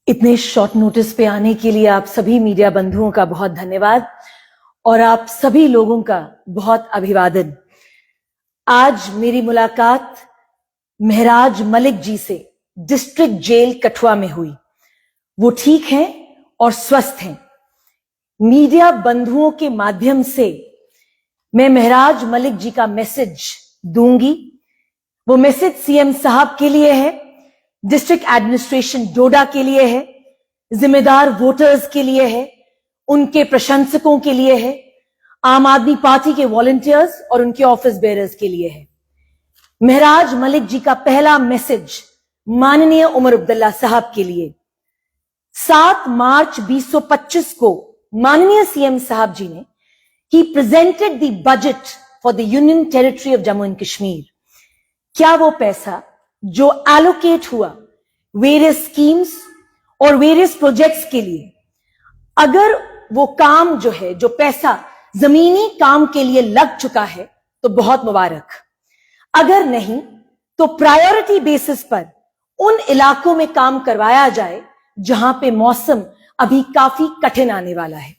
इतने शॉर्ट नोटिस पे आने के लिए आप सभी मीडिया बंधुओं का बहुत धन्यवाद और आप सभी लोगों का बहुत अभिवादन। आज मेरी मुलाकात महराज मलिक जी से डिस्ट्रिक्ट जेल कठुआ में हुई। वो ठीक हैं और स्वस्थ हैं। मीडिया बंधुओं के माध्यम से मैं महराज मलिक जी का मैसेज दूंगी। वो मैसेज सीएम साहब के लिए है, डिस्ट्रिक्ट एडमिनिस्ट्रेशन डोडा के लिए है, जिम्मेदार वोटर्स के लिए है, उनके प्रशंसकों के लिए है, आम आदमी पार्टी के वॉलंटियर्स और उनके ऑफिस बेयरर्स के लिए है। महराज मलिक जी का पहला मैसेज माननीय उमर अब्दुल्ला साहब के लिए। 7 मार्च 2025 को माननीय सीएम साहब जी ने he presented the budget for the union territory of Jammu and Kashmir. क्या वो पैसा जो एलोकेट हुआ वेरियस स्कीम्स और वेरियस प्रोजेक्ट्स के लिए, अगर वो काम जो है, जो पैसा जमीनी काम के लिए लग चुका है तो बहुत मुबारक। अगर नहीं तो प्रायोरिटी बेसिस पर उन इलाकों में काम करवाया जाए जहां पे मौसम अभी काफी कठिन आने वाला है।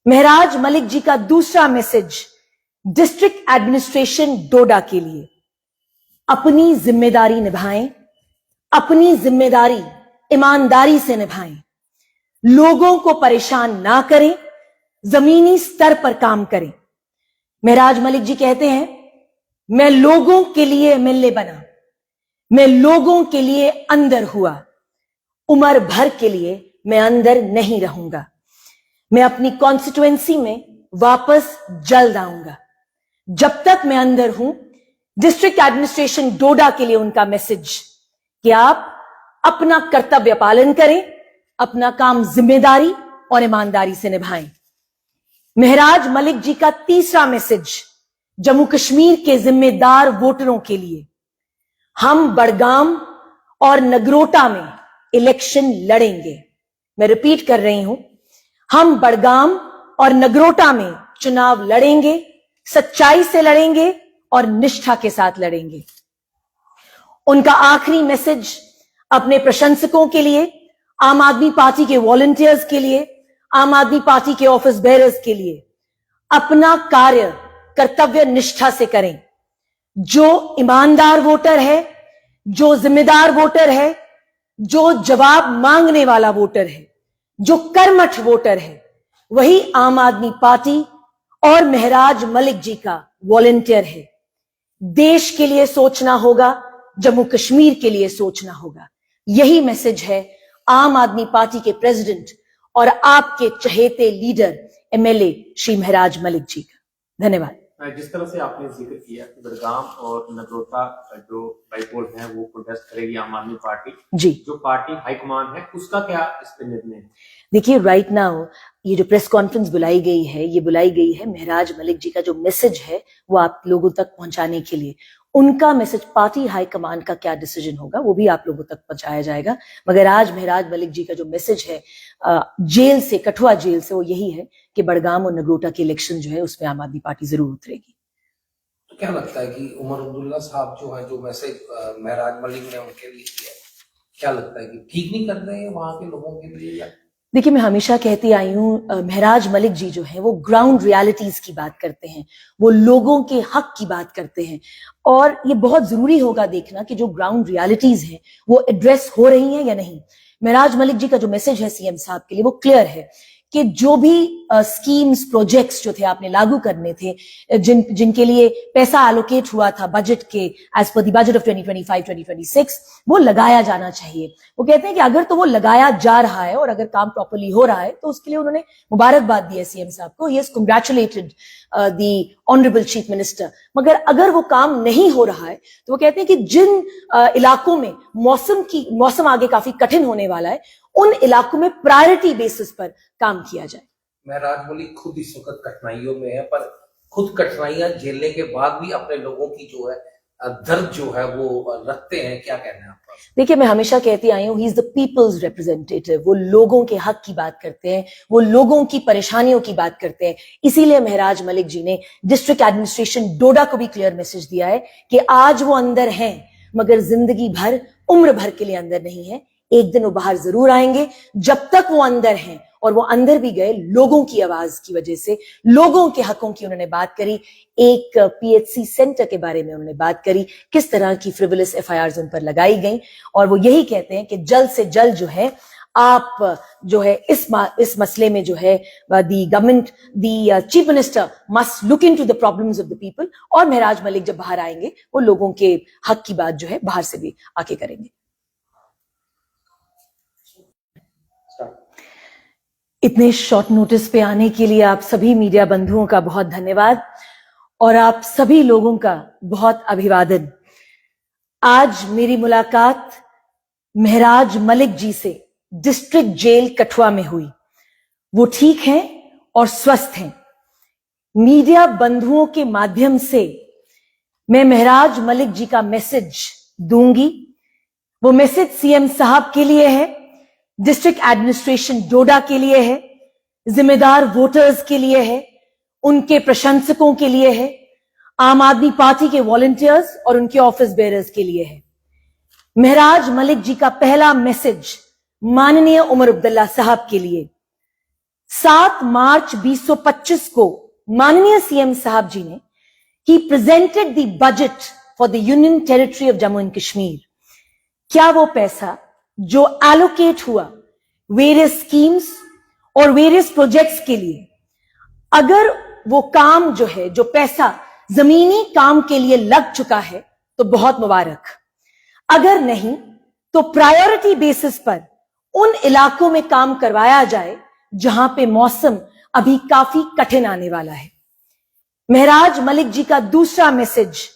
महराज मलिक जी का दूसरा मैसेज डिस्ट्रिक्ट एडमिनिस्ट्रेशन डोडा के लिए, अपनी जिम्मेदारी निभाएं, अपनी जिम्मेदारी ईमानदारी से निभाएं, लोगों को परेशान ना करें, जमीनी स्तर पर काम करें। महराज मलिक जी कहते हैं, मैं लोगों के लिए एमएलए बना, मैं लोगों के लिए अंदर हुआ, उम्र भर के लिए मैं अंदर नहीं रहूंगा, मैं अपनी कॉन्स्टिट्युएंसी में वापस जल्द आऊंगा। जब तक मैं अंदर हूं, डिस्ट्रिक्ट एडमिनिस्ट्रेशन डोडा के लिए उनका मैसेज कि आप अपना कर्तव्य पालन करें, अपना काम जिम्मेदारी और ईमानदारी से निभाएं। महराज मलिक जी का तीसरा मैसेज जम्मू कश्मीर के जिम्मेदार वोटरों के लिए, हम बड़गाम और नगरोटा में इलेक्शन लड़ेंगे। मैं रिपीट कर रही हूं, हम बड़गाम और नगरोटा में चुनाव लड़ेंगे, सच्चाई से लड़ेंगे और निष्ठा के साथ लड़ेंगे। उनका आखिरी मैसेज अपने प्रशंसकों के लिए, आम आदमी पार्टी के वॉलंटियर्स के लिए, आम आदमी पार्टी के ऑफिस बेयरर्स के लिए, अपना कार्य कर्तव्य निष्ठा से करें। जो ईमानदार वोटर है, जो जिम्मेदार वोटर है, जो जवाब मांगने वाला वोटर है, जो कर्मठ वोटर है, वही आम आदमी पार्टी और महराज मलिक जी का वॉलंटियर है। देश के लिए सोचना होगा, जम्मू कश्मीर के लिए सोचना होगा। यही मैसेज है आम आदमी पार्टी के प्रेसिडेंट और आपके चहेते लीडर एमएलए श्री महराज मलिक जी का। धन्यवाद। जिस तरह से आपने जिक्र किया कि बड़गाम और नगरोटा जो बाइपोल है वो प्रोटेस्ट करेगी आम आदमी पार्टी, जी, जो पार्टी हाईकमान है उसका क्या इस पे निर्णय है? देखिए, राइट नाउ ये जो प्रेस कॉन्फ्रेंस बुलाई गई है, ये बुलाई गई है महराज मलिक जी का जो मैसेज है वो आप लोगों तक पहुंचाने के लिए। उनका मैसेज, पार्टी हाईकमान का क्या डिसीजन होगा वो भी आप लोगों तक पहुंचाया जाएगा। मगर आज महराज मलिक जी का जो मैसेज है जेल से, कठुआ जेल से, वो यही है कि बड़गाम और नगरोटा के इलेक्शन जो है उसमें आम आदमी पार्टी जरूर उतरेगी। तो क्या लगता है कि उमर अब्दुल्ला साहब जो है, जो मैसेज महराज मलिक ने उनके लिए किया, क्या लगता है कि ठीक नहीं कर रहे हैं वहां के लोगों के लिए? या देखिए, मैं हमेशा कहती आई हूं, महराज मलिक जी जो है वो ग्राउंड रियलिटीज की बात करते हैं, वो लोगों के हक की बात करते हैं। और ये बहुत जरूरी होगा देखना कि जो ग्राउंड रियलिटीज हैं वो एड्रेस हो रही हैं या नहीं। महराज मलिक जी का जो मैसेज है सीएम साहब के लिए वो क्लियर है कि जो भी स्कीम्स, प्रोजेक्ट्स जो थे आपने लागू करने थे, जिनके लिए पैसा एलोकेट हुआ था बजट के as per the budget of 2025-2026, वो लगाया जाना चाहिए। वो कहते हैं कि अगर तो वो लगाया जा रहा है और अगर काम प्रॉपर्ली हो रहा है तो उसके लिए उन्होंने मुबारकबाद दी है सीएम साहब को। He has congratulated the honourable chief minister. मगर अगर वो काम नहीं हो रहा है तो वो कहते हैं कि जिन इलाकों में मौसम आगे काफी कठिन होने वाला है, उन इलाकों में प्रायोरिटी बेसिस पर काम किया जाए। महराज मलिक खुद इस वक्त कठिनाइयों में है, पर खुद कठिनाइयां झेलने के बाद भी अपने लोगों की जो है दर्द जो है वो रखते हैं। क्या कहना है आपका? देखिए, मैं हमेशा कहती आई हूं, he is the peoples representative. वो लोगों के हक की बात करते हैं, वो लोगों की परेशानियों की बात करते हैं। इसीलिए महराज मलिक जी ने डिस्ट्रिक्ट एडमिनिस्ट्रेशन डोडा को भी क्लियर मैसेज दिया है कि आज वो अंदर हैं, मगर जिंदगी भर, उम्र भर के लिए अंदर नहीं है। एक दिन वो बाहर जरूर आएंगे। जब तक वो अंदर हैं, और वो अंदर भी गए लोगों की आवाज की वजह से, लोगों के हकों की उन्होंने बात करी, एक पीएचसी सेंटर के बारे में उन्होंने बात करी, किस तरह की फ्रिवोलस एफआईआर्स उन पर लगाई गई। और वो यही कहते हैं कि जल्द से जल्द जो है आप जो है इस मसले में जो है the government, the chief minister must look into the problems of the people. और महराज मलिक जब बाहर आएंगे वो लोगों के हक की बात जो है बाहर से भी आके करेंगे। इतने शॉर्ट नोटिस पे आने के लिए आप सभी मीडिया बंधुओं का बहुत धन्यवाद और आप सभी लोगों का बहुत अभिवादन। आज मेरी मुलाकात महराज मलिक जी से डिस्ट्रिक्ट जेल कठुआ में हुई। वो ठीक हैं और स्वस्थ हैं। मीडिया बंधुओं के माध्यम से मैं महराज मलिक जी का मैसेज दूंगी। वो मैसेज सीएम साहब के लिए है, डिस्ट्रिक्ट एडमिनिस्ट्रेशन डोडा के लिए है, जिम्मेदार वोटर्स के लिए है, उनके प्रशंसकों के लिए है, आम आदमी पार्टी के वॉलंटियर्स और उनके ऑफिस बेयरर्स के लिए है। महराज मलिक जी का पहला मैसेज माननीय उमर अब्दुल्ला साहब के लिए 7 मार्च 2025 को माननीय सीएम साहब जी ने he presented the budget for the union territory of Jammu and Kashmir. क्या वो पैसा जो एलोकेट हुआ वेरियस स्कीम्स और वेरियस प्रोजेक्ट्स के लिए, अगर वो काम जो है, जो पैसा जमीनी काम के लिए लग चुका है तो बहुत मुबारक, अगर नहीं तो प्रायोरिटी बेसिस पर उन इलाकों में काम करवाया जाए जहां पे मौसम अभी काफी कठिन आने वाला है। महराज मलिक जी का दूसरा मैसेज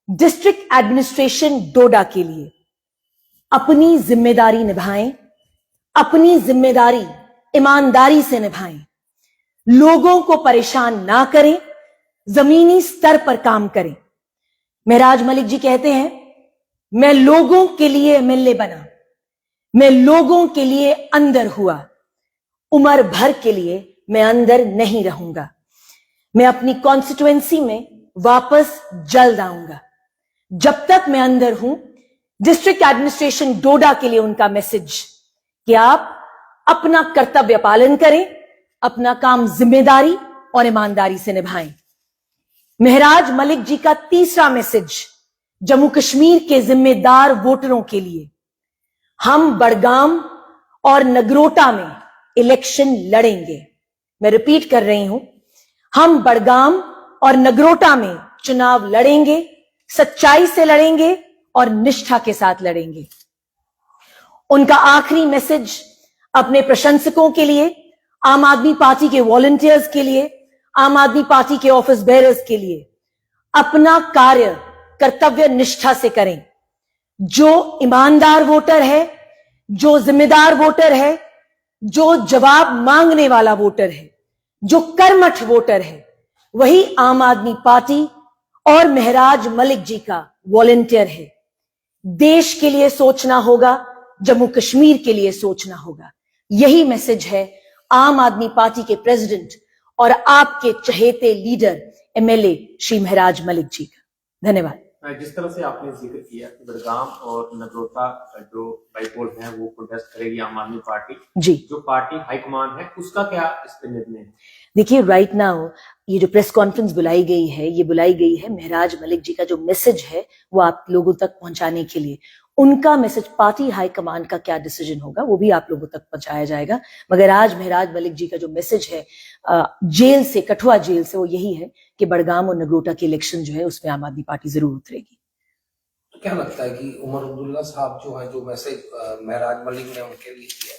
डिस्ट्रिक्ट एडमिनिस्ट्रेशन डोडा के लिए, अपनी जिम्मेदारी निभाएं, अपनी जिम्मेदारी ईमानदारी से निभाएं, लोगों को परेशान ना करें, जमीनी स्तर पर काम करें। महराज मलिक जी कहते हैं, मैं लोगों के लिए एमएलए बना, मैं लोगों के लिए अंदर हुआ, उम्र भर के लिए मैं अंदर नहीं रहूंगा, मैं अपनी कॉन्स्टिट्यूएंसी में वापस जल्द आऊंगा। जब तक मैं अंदर हूं, डिस्ट्रिक्ट एडमिनिस्ट्रेशन डोडा के लिए उनका मैसेज कि आप अपना कर्तव्य पालन करें, अपना काम जिम्मेदारी और ईमानदारी से निभाएं। महराज मलिक जी का तीसरा मैसेज जम्मू कश्मीर के जिम्मेदार वोटरों के लिए, हम बड़गाम और नगरोटा में इलेक्शन लड़ेंगे। मैं रिपीट कर रही हूं, हम बड़गाम और नगरोटा में चुनाव लड़ेंगे, सच्चाई से लड़ेंगे और निष्ठा के साथ लड़ेंगे। उनका आखिरी मैसेज अपने प्रशंसकों के लिए, आम आदमी पार्टी के वॉलंटियर्स के लिए, आम आदमी पार्टी के ऑफिस बेयरर्स के लिए, अपना कार्य कर्तव्य निष्ठा से करें। जो ईमानदार वोटर है, जो जिम्मेदार वोटर है, जो जवाब मांगने वाला वोटर है, जो कर्मठ वोटर है, वही आम आदमी पार्टी और महराज मलिक जी का वॉलंटियर है। देश के लिए सोचना होगा, जम्मू कश्मीर के लिए सोचना होगा। यही मैसेज है आम आदमी पार्टी के प्रेसिडेंट और आपके चहेते लीडर एमएलए श्री महराज मलिक जी का। धन्यवाद। जिस तरह से आपने जिक्र किया कि बड़गाम और नगरोटा जो बाइपोल हैं वो प्रोटेस्ट करेगी आम आदमी पार्टी, जी, जो पार्टी हाईकमान है उसका क्या इस पे निर्णय है? देखिए, राइट नाउ ये जो प्रेस कॉन्फ्रेंस बुलाई गई है, ये बुलाई गई है महराज मलिक जी का जो मैसेज है वो आप लोगों तक पहुंचाने के लिए। उनका मैसेज, पार्टी हाईकमान का क्या डिसीजन होगा वो भी आप लोगों तक पहुंचाया जाएगा। मगर आज महराज मलिक जी का जो मैसेज है जेल से, कठुआ जेल से, वो यही है कि बड़गाम और नगरोटा के इलेक्शन जो है उसमें आम आदमी पार्टी जरूर उतरेगी। तो क्या लगता है कि उमर अब्दुल्ला साहब जो है, जो मैसेज महराज मलिक ने उनके लिए किया,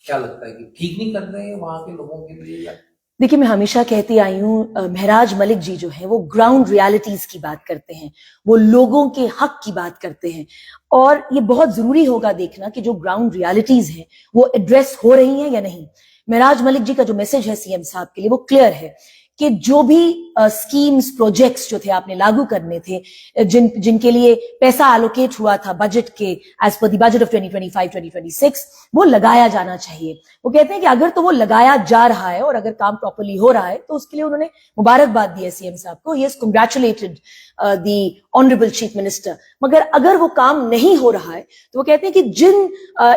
क्या लगता है कि ठीक नहीं कर रहे हैं वहां के लोगों के लिए? या देखिए, मैं हमेशा कहती आई हूं, महराज मलिक जी जो है वो ग्राउंड रियलिटीज की बात करते हैं, वो लोगों के हक की बात करते हैं, और ये बहुत जरूरी होगा देखना कि जो ग्राउंड रियलिटीज हैं वो एड्रेस हो रही हैं या नहीं। महराज मलिक जी का जो मैसेज है सीएम साहब के लिए वो क्लियर है कि जो भी स्कीम्स, प्रोजेक्ट्स जो थे आपने लागू करने थे, जिनके लिए पैसा एलोकेट हुआ था बजट के as per the budget of 2025-2026, वो लगाया जाना चाहिए। वो कहते हैं कि अगर तो वो लगाया जा रहा है और अगर काम प्रॉपर्ली हो रहा है तो उसके लिए उन्होंने मुबारकबाद दी है सीएम साहब को। He has congratulated the honourable chief minister. मगर अगर वो काम नहीं हो रहा है तो वो कहते हैं कि जिन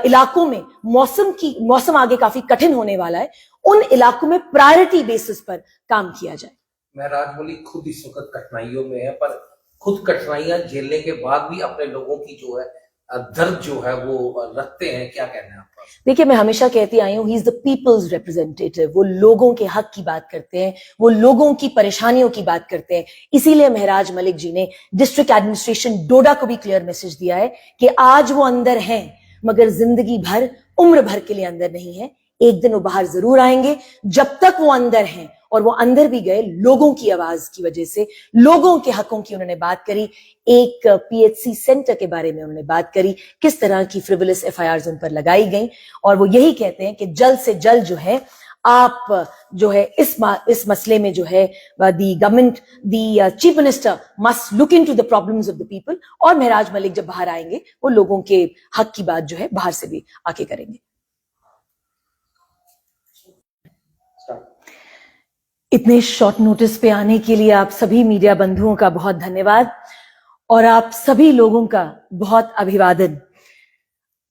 इलाकों में मौसम आगे काफी कठिन होने वाला है, उन इलाकों में प्रायोरिटी बेसिस पर काम किया जाए। महराज मलिक खुद इस वक्त कठिनाइयों में है, पर खुद कठिनाइयां झेलने के बाद भी अपने लोगों की जो है दर्द जो है वो रखते हैं। क्या कहना है आपका? देखिए, मैं हमेशा कहती आई हूं, he is the peoples representative. वो लोगों के हक की बात करते हैं, वो लोगों की परेशानियों की बात करते हैं। इसीलिए महराज मलिक जी ने डिस्ट्रिक्ट एडमिनिस्ट्रेशन डोडा को भी क्लियर मैसेज दिया है कि आज वो अंदर हैं मगर जिंदगी भर, उम्र भर के लिए अंदर नहीं है। एक दिन वो बाहर जरूर आएंगे। जब तक वो अंदर हैं, और वो अंदर भी गए लोगों की आवाज की वजह से, लोगों के हकों की उन्होंने बात करी, एक पीएचसी सेंटर के बारे में उन्होंने बात करी, किस तरह की फ्रिवोलस एफआईआरस उन पर लगाई गई, और वो यही कहते हैं कि जल्द से जल्द जो है आप जो है इस मसले में जो है the government, the chief minister must look into the problems of the people. और महराज मलिक जब बाहर आएंगे वो लोगों के हक की बात जो है बाहर से भी आके करेंगे। इतने शॉर्ट नोटिस पे आने के लिए आप सभी मीडिया बंधुओं का बहुत धन्यवाद और आप सभी लोगों का बहुत अभिवादन।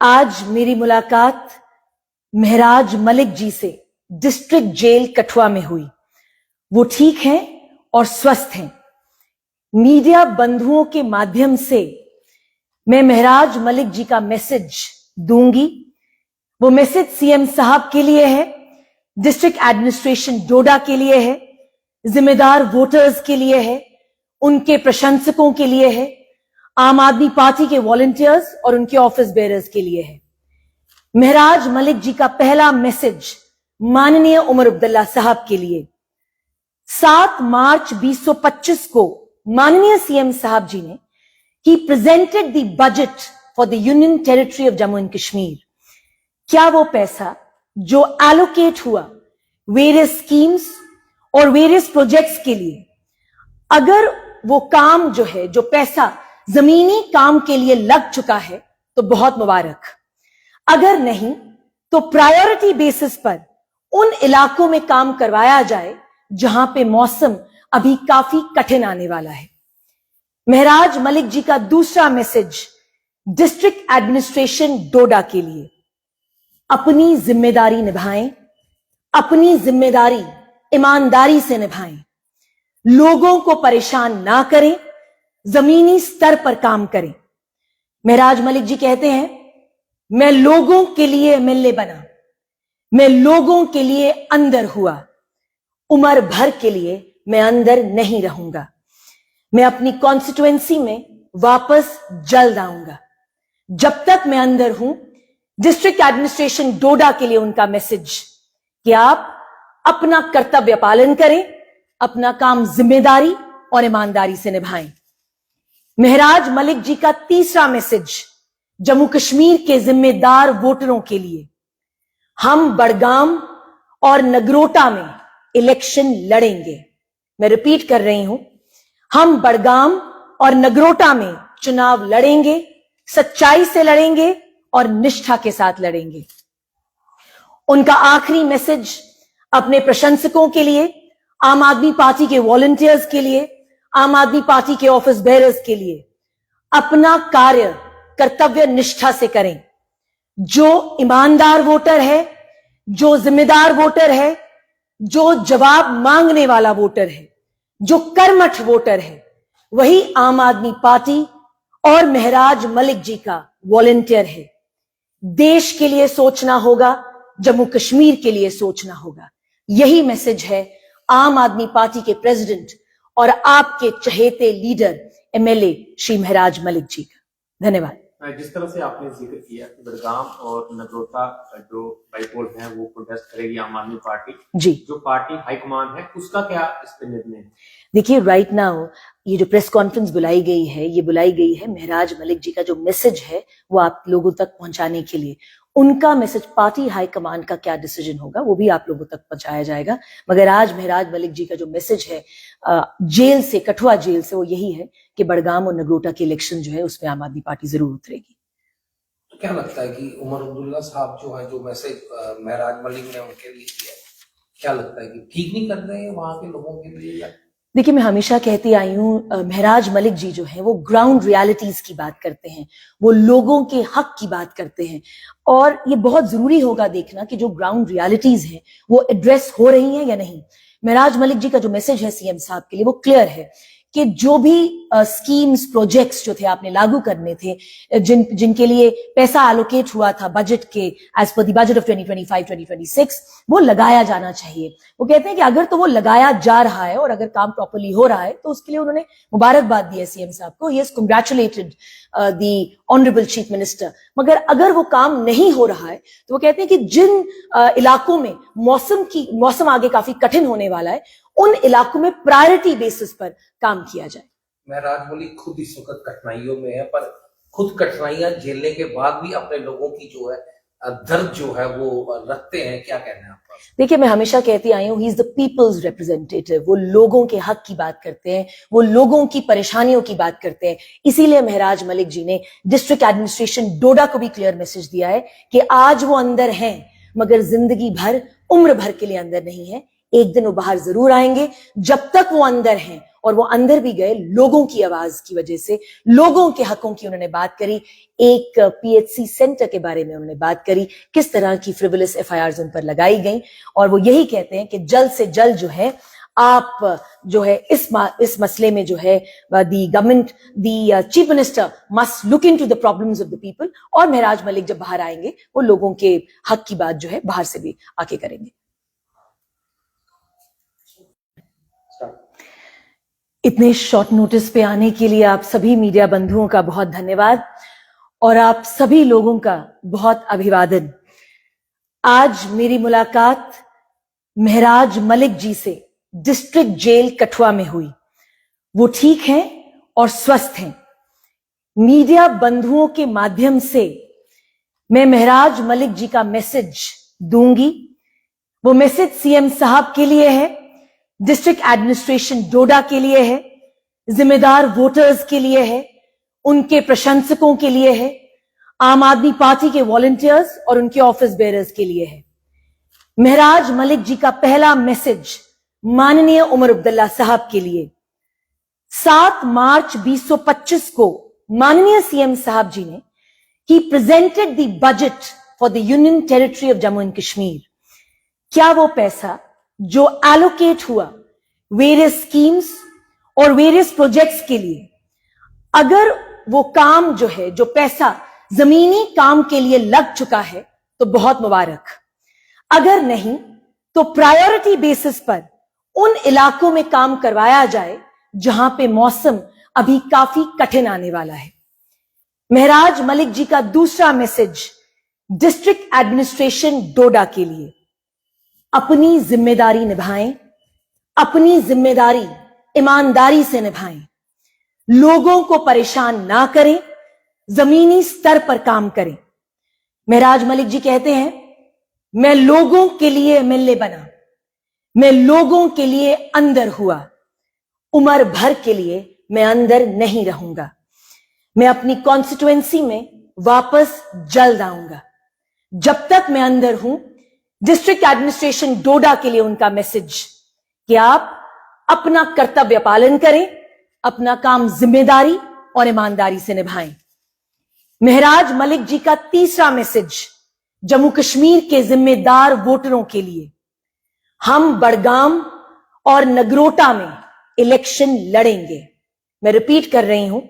आज मेरी मुलाकात महराज मलिक जी से डिस्ट्रिक्ट जेल कठुआ में हुई। वो ठीक हैं और स्वस्थ हैं। मीडिया बंधुओं के माध्यम से मैं महराज मलिक जी का मैसेज दूंगी। वो मैसेज सीएम साहब के लिए है, डिस्ट्रिक्ट एडमिनिस्ट्रेशन डोडा के लिए है, जिम्मेदार वोटर्स के लिए है, उनके प्रशंसकों के लिए है, आम आदमी पार्टी के वॉलंटियर्स और उनके ऑफिस बेयरर्स के लिए है। महराज मलिक जी का पहला मैसेज माननीय उमर अब्दुल्ला साहब के लिए। 7 मार्च 2025 को माननीय सीएम साहब जी ने he presented the budget for the union territory of Jammu and Kashmir. क्या वो पैसा जो एलोकेट हुआ वेरियस स्कीम्स और वेरियस प्रोजेक्ट्स के लिए, अगर वो काम जो है, जो पैसा जमीनी काम के लिए लग चुका है तो बहुत मुबारक। अगर नहीं तो प्रायोरिटी बेसिस पर उन इलाकों में काम करवाया जाए जहां पे मौसम अभी काफी कठिन आने वाला है। महराज मलिक जी का दूसरा मैसेज डिस्ट्रिक्ट एडमिनिस्ट्रेशन डोडा के लिए। अपनी जिम्मेदारी निभाएं, अपनी जिम्मेदारी ईमानदारी से निभाएं, लोगों को परेशान ना करें, जमीनी स्तर पर काम करें। महराज मलिक जी कहते हैं, मैं लोगों के लिए एमएलए बना, मैं लोगों के लिए अंदर हुआ, उम्र भर के लिए मैं अंदर नहीं रहूंगा, मैं अपनी कॉन्स्टिट्युएंसी में वापस जल्द आऊंगा। जब तक मैं अंदर हूं, डिस्ट्रिक्ट एडमिनिस्ट्रेशन डोडा के लिए उनका मैसेज कि आप अपना कर्तव्य पालन करें, अपना काम जिम्मेदारी और ईमानदारी से निभाएं। महराज मलिक जी का तीसरा मैसेज जम्मू कश्मीर के जिम्मेदार वोटरों के लिए। हम बड़गाम और नगरोटा में इलेक्शन लड़ेंगे। मैं रिपीट कर रही हूं, हम बड़गाम और नगरोटा में चुनाव लड़ेंगे, सच्चाई से लड़ेंगे और निष्ठा के साथ लड़ेंगे। उनका आखिरी मैसेज अपने प्रशंसकों के लिए, आम आदमी पार्टी के वॉलंटियर्स के लिए, आम आदमी पार्टी के ऑफिस बेयरर्स के लिए, अपना कार्य कर्तव्य निष्ठा से करें। जो ईमानदार वोटर है, जो जिम्मेदार वोटर है, जो जवाब मांगने वाला वोटर है, जो कर्मठ वोटर है, वही आम आदमी पार्टी और महराज मलिक जी का वॉलंटियर है। देश के लिए सोचना होगा, जम्मू कश्मीर के लिए सोचना होगा। यही मैसेज है आम आदमी पार्टी के प्रेसिडेंट और आपके चहेते लीडर एमएलए श्री महराज मलिक जी का। धन्यवाद। जिस तरह से आपने जिक्र किया कि बड़गाम और नगरोटा जो बाईपोल हैं वो प्रोटेस्ट करेगी आम आदमी पार्टी, जी, जो पार्टी हाईकमान है उसका क्या इस पे निर्णय है? देखिए, राइट नाउ ये जो प्रेस कॉन्फ्रेंस बुलाई गई है, ये बुलाई गई है महराज मलिक जी का जो मैसेज है वो आप लोगों तक पहुंचाने के लिए। उनका मैसेज, पार्टी हाईकमान का क्या डिसीजन होगा वो भी आप लोगों तक पहुंचाया जाएगा। मगर आज महराज मलिक जी का जो मैसेज है जेल से, कठुआ जेल से, वो यही है कि बड़गाम और नगरोटा के इलेक्शन जो है उसमें आम आदमी पार्टी जरूर उतरेगी। तो क्या लगता है कि उमर अब्दुल्ला साहब जो है, जो मैसेज महराज मलिक ने उनके लिए किया, क्या लगता है कि ठीक नहीं कर रहे हैं वहां के लोगों के लिए? देखिए, मैं हमेशा कहती आई हूं, महराज मलिक जी जो है वो ग्राउंड रियलिटीज की बात करते हैं, वो लोगों के हक की बात करते हैं। और ये बहुत जरूरी होगा देखना कि जो ग्राउंड रियलिटीज हैं वो एड्रेस हो रही हैं या नहीं। महराज मलिक जी का जो मैसेज है सीएम साहब के लिए वो क्लियर है कि जो भी स्कीम्स, प्रोजेक्ट्स जो थे आपने लागू करने थे, जिनके लिए पैसा एलोकेट हुआ था बजट के as per the budget of 2025-2026, वो लगाया जाना चाहिए। वो कहते हैं कि अगर तो वो लगाया जा रहा है और अगर काम प्रॉपर्ली हो रहा है तो उसके लिए उन्होंने मुबारकबाद दी है सीएम साहब को। He has congratulated the honourable chief minister. मगर अगर वो काम नहीं हो रहा है तो वो कहते हैं कि जिन इलाकों में मौसम आगे काफी कठिन होने वाला है, उन इलाकों में प्रायोरिटी बेसिस पर काम किया जाए। महराज मलिक खुद इस वक्त कठिनाइयों में है, पर खुद कठिनाइयां झेलने के बाद भी अपने लोगों की जो है दर्द जो है वो रखते हैं। क्या कहना है आपका? देखिए, मैं हमेशा कहती आई हूं, he is the peoples representative. वो लोगों के हक की बात करते हैं, वो लोगों की परेशानियों की बात करते हैं। इसीलिए महराज मलिक जी ने डिस्ट्रिक्ट एडमिनिस्ट्रेशन डोडा को भी क्लियर मैसेज दिया है कि आज वो अंदर हैं मगर जिंदगी भर, उम्र भर के लिए अंदर नहीं है। एक दिन वो बाहर जरूर आएंगे। जब तक वो अंदर हैं, और वो अंदर भी गए लोगों की आवाज की वजह से, लोगों के हकों की उन्होंने बात करी, एक पीएचसी सेंटर के बारे में उन्होंने बात करी, किस तरह की फ्रिवलस एफआईआर्स उन पर लगाई गई। और वो यही कहते हैं कि जल्द से जल्द जो है आप जो है इस मसले में जो है the government, the chief minister must look into the problems of the people. और महराज मलिक जब बाहर आएंगे वो लोगों के हक की बात जो है बाहर से भी आके करेंगे। इतने शॉर्ट नोटिस पे आने के लिए आप सभी मीडिया बंधुओं का बहुत धन्यवाद और आप सभी लोगों का बहुत अभिवादन। आज मेरी मुलाकात महराज मलिक जी से डिस्ट्रिक्ट जेल कठुआ में हुई। वो ठीक हैं और स्वस्थ हैं। मीडिया बंधुओं के माध्यम से मैं महराज मलिक जी का मैसेज दूंगी। वो मैसेज सीएम साहब के लिए है, डिस्ट्रिक्ट एडमिनिस्ट्रेशन डोडा के लिए है, जिम्मेदार वोटर्स के लिए है, उनके प्रशंसकों के लिए है, आम आदमी पार्टी के वॉलंटियर्स और उनके ऑफिस बेयरर्स के लिए है। महराज मलिक जी का पहला मैसेज माननीय उमर अब्दुल्ला साहब के लिए। 7 मार्च 2025 को माननीय सीएम साहब जी ने he presented the budget for the union territory of Jammu and Kashmir. क्या वो पैसा जो एलोकेट हुआ वेरियस स्कीम्स और वेरियस प्रोजेक्ट्स के लिए, अगर वो काम जो है, जो पैसा जमीनी काम के लिए लग चुका है तो बहुत मुबारक। अगर नहीं तो प्रायोरिटी बेसिस पर उन इलाकों में काम करवाया जाए जहां पे मौसम अभी काफी कठिन आने वाला है। महराज मलिक जी का दूसरा मैसेज डिस्ट्रिक्ट एडमिनिस्ट्रेशन डोडा के लिए। अपनी जिम्मेदारी निभाएं, अपनी जिम्मेदारी ईमानदारी से निभाएं, लोगों को परेशान ना करें, जमीनी स्तर पर काम करें। महराज मलिक जी कहते हैं, मैं लोगों के लिए एमएलए बना, मैं लोगों के लिए अंदर हुआ, उम्र भर के लिए मैं अंदर नहीं रहूंगा, मैं अपनी कॉन्स्टिट्युएंसी में वापस जल्द आऊंगा। जब तक मैं अंदर हूं, डिस्ट्रिक्ट एडमिनिस्ट्रेशन डोडा के लिए उनका मैसेज कि आप अपना कर्तव्य पालन करें, अपना काम जिम्मेदारी और ईमानदारी से निभाएं। महराज मलिक जी का तीसरा मैसेज जम्मू कश्मीर के जिम्मेदार वोटरों के लिए। हम बड़गाम और नगरोटा में इलेक्शन लड़ेंगे। मैं रिपीट कर रही हूं,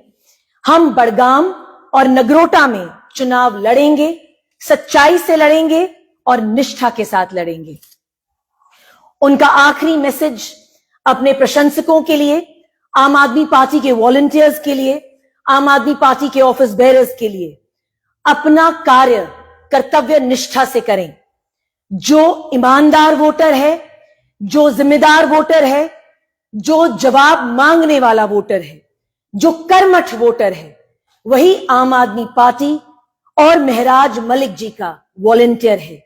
हम बड़गाम और नगरोटा में चुनाव लड़ेंगे, सच्चाई से लड़ेंगे और निष्ठा के साथ लड़ेंगे। उनका आखिरी मैसेज अपने प्रशंसकों के लिए, आम आदमी पार्टी के वॉलंटियर्स के लिए, आम आदमी पार्टी के ऑफिस बेयरर्स के लिए, अपना कार्य कर्तव्य निष्ठा से करें। जो ईमानदार वोटर है, जो जिम्मेदार वोटर है, जो जवाब मांगने वाला वोटर है, जो कर्मठ वोटर है, वही आम आदमी पार्टी और महराज मलिक जी का वॉलंटियर है।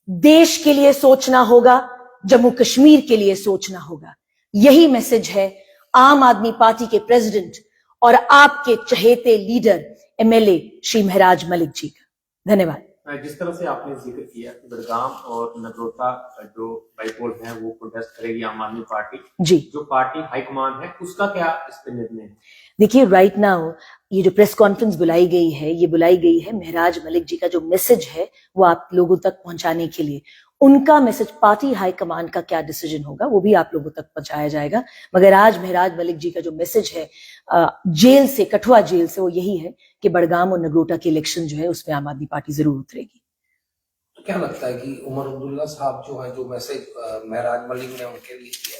देश के लिए सोचना होगा, जम्मू कश्मीर के लिए सोचना होगा। यही मैसेज है आम आदमी पार्टी के प्रेसिडेंट और आपके चहेते लीडर एमएलए श्री महराज मलिक जी का। धन्यवाद। जिस तरह से आपने जिक्र किया कि बड़गाम और नगरोटा जो बाइपोल है वो प्रोटेस्ट करेगी आम आदमी पार्टी, जी, जो पार्टी हाईकमान है उसका क्या इस पे निर्णय है? देखिए, राइट नाउ ये जो प्रेस कॉन्फ्रेंस बुलाई गई है, ये बुलाई गई है महराज मलिक जी का जो मैसेज है वो आप लोगों तक पहुंचाने के लिए। उनका मैसेज, पार्टी हाईकमान का क्या डिसीजन होगा वो भी आप लोगों तक पहुंचाया जाएगा। मगर आज महराज मलिक जी का जो मैसेज है जेल से, कठुआ जेल से, वो यही है कि बड़गाम और नगरोटा के इलेक्शन जो है उसमें आम आदमी पार्टी जरूर उतरेगी। तो क्या लगता है कि उमर अब्दुल्ला साहब जो है, जो मैसेज महराज मलिक ने उनके लिए किया,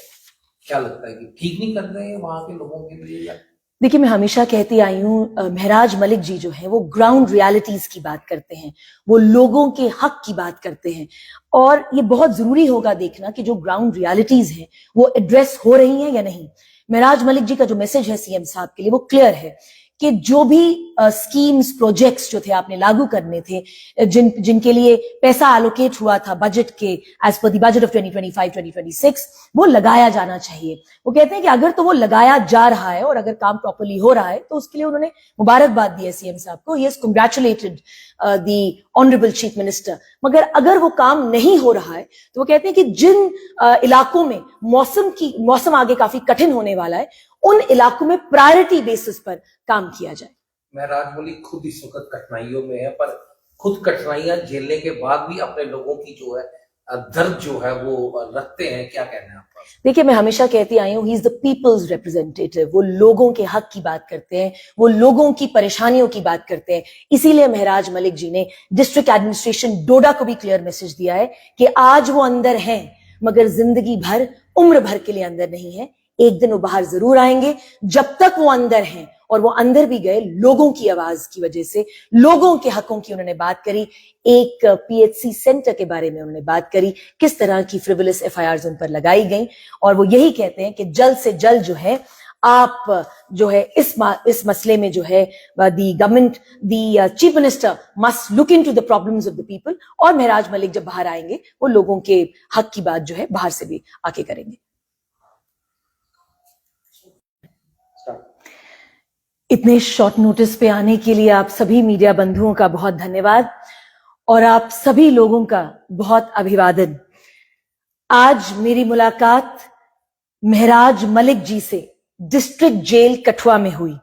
क्या लगता है कि ठीक नहीं कर रहे हैं वहां के लोगों के लिए? या देखिए, मैं हमेशा कहती आई हूं, महराज मलिक जी जो है वो ग्राउंड रियलिटीज की बात करते हैं, वो लोगों के हक की बात करते हैं। और ये बहुत जरूरी होगा देखना कि जो ग्राउंड रियलिटीज हैं वो एड्रेस हो रही हैं या नहीं। महराज मलिक जी का जो मैसेज है सीएम साहब के लिए वो क्लियर है कि जो भी स्कीम्स, प्रोजेक्ट्स जो थे आपने लागू करने थे, जिनके लिए पैसा एलोकेट हुआ था बजट के as per the budget of 2025-2026, वो लगाया जाना चाहिए। वो कहते हैं कि अगर तो वो लगाया जा रहा है और अगर काम प्रॉपर्ली हो रहा है तो उसके लिए उन्होंने मुबारकबाद दी है सीएम साहब को। He has congratulated the honourable chief minister, मगर अगर वो काम नहीं हो रहा है तो वो कहते हैं कि जिन इलाकों में मौसम आगे काफी कठिन होने वाला है, उन इलाकों में प्रायोरिटी बेसिस पर काम किया जाए। महराज मलिक खुद इस वक्त कठिनाइयों में है, पर खुद कठिनाइयां झेलने के बाद भी अपने लोगों की जो है दर्द जो है वो रखते हैं, क्या कहना है आपका? देखिए, मैं हमेशा कहती आई हूं, he is the peoples representative. वो लोगों के हक की बात करते हैं, वो लोगों की परेशानियों की बात करते हैं। इसीलिए महराज मलिक जी ने डिस्ट्रिक्ट एडमिनिस्ट्रेशन डोडा को भी क्लियर मैसेज दिया है कि आज वो अंदर हैं, मगर जिंदगी भर, उम्र भर के लिए अंदर नहीं है। एक दिन वो बाहर जरूर आएंगे। जब तक वो अंदर हैं, और वो अंदर भी गए लोगों की आवाज की वजह से, लोगों के हकों की उन्होंने बात करी। एक पीएचसी सेंटर के बारे में उन्होंने बात करी, किस तरह की फ्रिवलस एफआईआर उन पर लगाई गई, और वो यही कहते हैं कि जल्द से जल्द जो है आप जो है इस मसले में जो है the government, the chief minister must look into the problems of the people. और महराज मलिक जब बाहर आएंगे, वो लोगों के हक की बात जो है बाहर से भी आके करेंगे। इतने शॉर्ट नोटिस पे आने के लिए आप सभी मीडिया बंधुओं का बहुत धन्यवाद, और आप सभी लोगों का बहुत अभिवादन। आज मेरी मुलाकात महराज मलिक जी से डिस्ट्रिक्ट जेल कठुआ में हुई।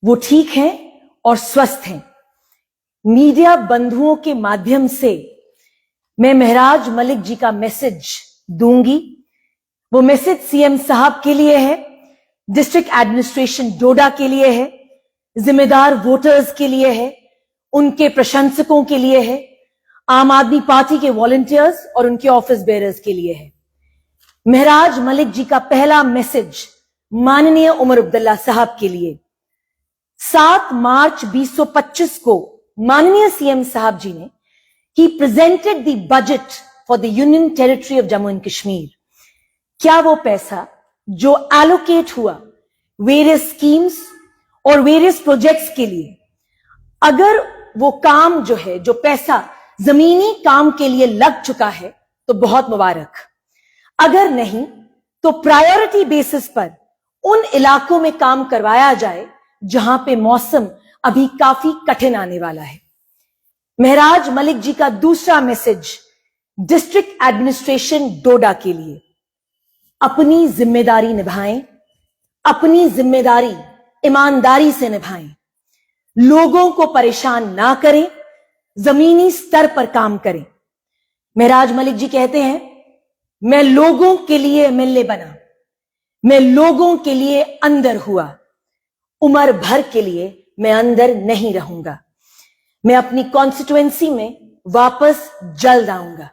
वो ठीक हैं और स्वस्थ हैं। मीडिया बंधुओं के माध्यम से मैं महराज मलिक जी का मैसेज दूंगी। वो मैसेज सीएम साहब के लिए है, डिस्ट्रिक्ट एडमिनिस्ट्रेशन डोडा के लिए है, जिम्मेदार वोटर्स के लिए है, उनके प्रशंसकों के लिए है, आम आदमी पार्टी के वॉलंटियर्स और उनके ऑफिस बेयरर्स के लिए है। महराज मलिक जी का पहला मैसेज माननीय उमर अब्दुल्ला साहब के लिए। 7 मार्च 2025 को माननीय सीएम साहब जी ने he presented the budget for the union territory of Jammu and Kashmir. क्या वो पैसा जो एलोकेट हुआ वेरियस स्कीम्स और वेरियस प्रोजेक्ट्स के लिए, अगर वो काम जो है, जो पैसा जमीनी काम के लिए लग चुका है तो बहुत मुबारक। अगर नहीं तो प्रायोरिटी बेसिस पर उन इलाकों में काम करवाया जाए जहां पे मौसम अभी काफी कठिन आने वाला है। महराज मलिक जी का दूसरा मैसेज डिस्ट्रिक्ट एडमिनिस्ट्रेशन डोडा के लिए। अपनी जिम्मेदारी निभाएं, अपनी जिम्मेदारी ईमानदारी से निभाएं, लोगों को परेशान ना करें, जमीनी स्तर पर काम करें। महराज मलिक जी कहते हैं, मैं लोगों के लिए एमएलए बना, मैं लोगों के लिए अंदर हुआ, उम्र भर के लिए मैं अंदर नहीं रहूंगा। मैं अपनी कॉन्स्टिट्यूएंसी में वापस जल्द आऊंगा।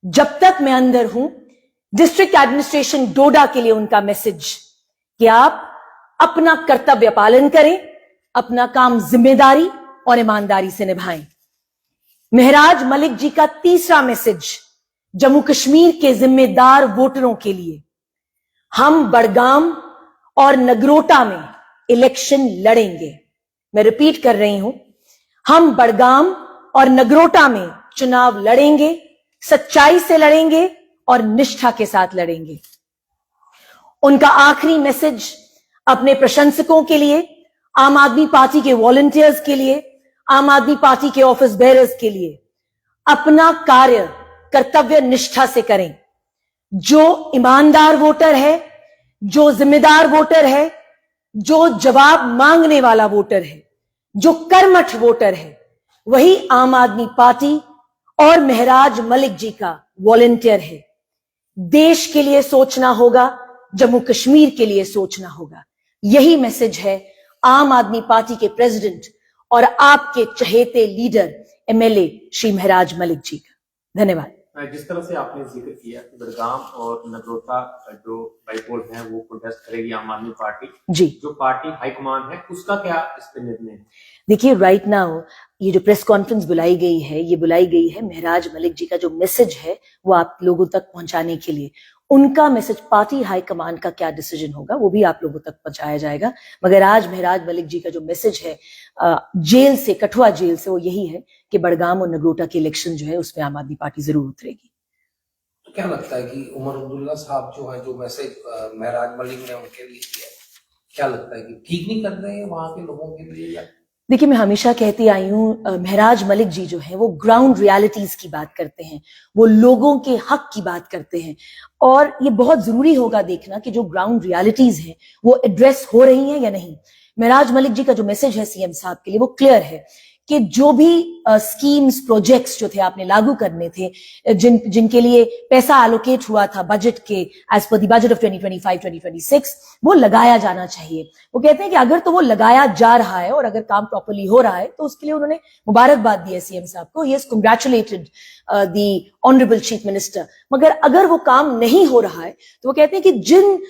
जब तक मैं अंदर हूं, डिस्ट्रिक्ट एडमिनिस्ट्रेशन डोडा के लिए उनका मैसेज कि आप अपना कर्तव्य पालन करें, अपना काम जिम्मेदारी और ईमानदारी से निभाएं। महराज मलिक जी का तीसरा मैसेज जम्मू कश्मीर के जिम्मेदार वोटरों के लिए। हम बड़गाम और नगरोटा में इलेक्शन लड़ेंगे। मैं रिपीट कर रही हूं, हम बड़गाम और नगरोटा में चुनाव लड़ेंगे, सच्चाई से लड़ेंगे और निष्ठा के साथ लड़ेंगे। उनका आखिरी मैसेज अपने प्रशंसकों के लिए, आम आदमी पार्टी के वॉलंटियर्स के लिए, आम आदमी पार्टी के ऑफिस बेयरर्स के लिए, अपना कार्य कर्तव्य निष्ठा से करें। जो ईमानदार वोटर है, जो जिम्मेदार वोटर है, जो जवाब मांगने वाला वोटर है, जो कर्मठ वोटर है, वही आम आदमी पार्टी और महराज मलिक जी का वॉलंटियर है। देश के लिए सोचना होगा, जम्मू कश्मीर के लिए सोचना होगा। यही मैसेज है आम आदमी पार्टी के प्रेसिडेंट और आपके चहेते लीडर एमएलए श्री महराज मलिक जी का। धन्यवाद। जिस तरह से आपने जिक्र किया कि बड़गाम और नगरोटा जो बाइपोल है वो प्रोटेस्ट करेगी आम आदमी पार्टी, जी, जो पार्टी हाईकमान है उसका क्या इस पे निर्णय है? देखिए, राइट नाउ ये जो प्रेस कॉन्फ्रेंस बुलाई गई है, ये बुलाई गई है महराज मलिक जी का जो मैसेज है वो आप लोगों तक पहुंचाने के लिए। उनका मैसेज, पार्टी हाईकमान का क्या डिसीजन होगा वो भी आप लोगों तक पहुंचाया जाएगा। मगर आज महराज मलिक जी का जो मैसेज है जेल से, कठुआ जेल से, वो यही है कि बड़गाम और नगरोटा के इलेक्शन जो है उसमें आम आदमी पार्टी जरूर उतरेगी। तो क्या लगता है कि उमर अब्दुल्ला साहब जो है, जो मैसेज महराज मलिक ने उनके लिए किया है, क्या लगता है कि ठीक नहीं कर रहे हैं वहां के लोगों के लिए? या देखिए, मैं हमेशा कहती आई हूं, महराज मलिक जी जो है वो ग्राउंड रियलिटीज की बात करते हैं, वो लोगों के हक की बात करते हैं। और ये बहुत जरूरी होगा देखना कि जो ग्राउंड रियलिटीज हैं वो एड्रेस हो रही हैं या नहीं। महराज मलिक जी का जो मैसेज है सीएम साहब के लिए वो क्लियर है कि जो भी स्कीम्स प्रोजेक्ट्स जो थे आपने लागू करने थे, जिनके लिए पैसा एलोकेट हुआ था बजट के as per the budget of 2025-2026, वो लगाया जाना चाहिए। वो कहते हैं कि अगर तो वो लगाया जा रहा है और अगर काम प्रॉपर्ली हो रहा है तो उसके लिए उन्होंने मुबारकबाद दी है सीएम साहब को। He has congratulated the honourable chief minister. मगर अगर वो काम नहीं हो रहा है तो वो कहते हैं कि जिन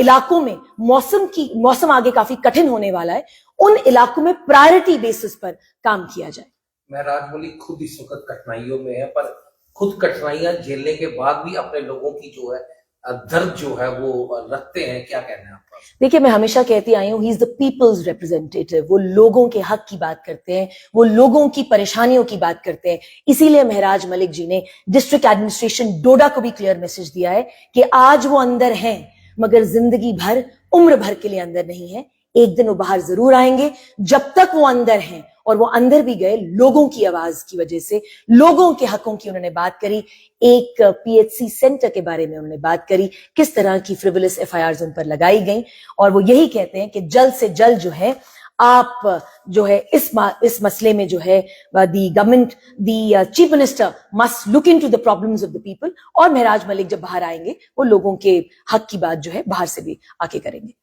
इलाकों में मौसम आगे काफी कठिन होने वाला है उन इलाकों में प्रायोरिटी बेसिस पर काम किया जाए। महराज मलिक खुद इस वक्त कठिनाइयों में है, पर खुद कठिनाइयां झेलने के बाद भी अपने लोगों की जो है दर्द जो है वो रखते हैं। क्या कहना है आपका? देखिए, मैं हमेशा कहती आई हूं, he is the peoples representative. वो लोगों के हक की बात करते हैं, वो लोगों की परेशानियों की बात करते हैं। इसीलिए महराज मलिक जी ने डिस्ट्रिक्ट एडमिनिस्ट्रेशन डोडा को भी क्लियर मैसेज दिया है कि आज वो अंदर हैं मगर जिंदगी भर, उम्र भर के लिए अंदर नहीं है। एक दिन वो बाहर जरूर आएंगे। जब तक वो अंदर हैं, और वो अंदर भी गए लोगों की आवाज की वजह से, लोगों के हकों की उन्होंने बात करी। एक पीएचसी सेंटर के बारे में उन्होंने बात करी, किस तरह की फ्रिवोलस एफआईआर उन पर लगाई गई। और वो यही कहते हैं कि जल्द से जल्द जो है आप जो है इस मसले में जो है the government, the chief minister must look into the problems of the people. और महराज मलिक जब बाहर आएंगे वो लोगों के हक की बात जो है बाहर से भी आके करेंगे।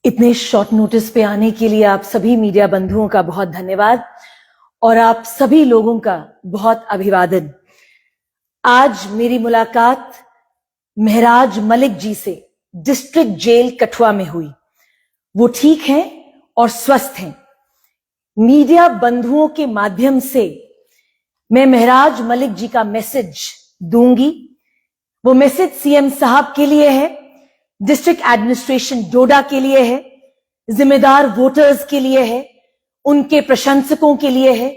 इतने शॉर्ट नोटिस पे आने के लिए आप सभी मीडिया बंधुओं का बहुत धन्यवाद और आप सभी लोगों का बहुत अभिवादन। आज मेरी मुलाकात महराज मलिक जी से डिस्ट्रिक्ट जेल कठुआ में हुई। वो ठीक हैं और स्वस्थ हैं। मीडिया बंधुओं के माध्यम से मैं महराज मलिक जी का मैसेज दूंगी। वो मैसेज सीएम साहब के लिए है, डिस्ट्रिक्ट एडमिनिस्ट्रेशन डोडा के लिए है, जिम्मेदार वोटर्स के लिए है, उनके प्रशंसकों के लिए है,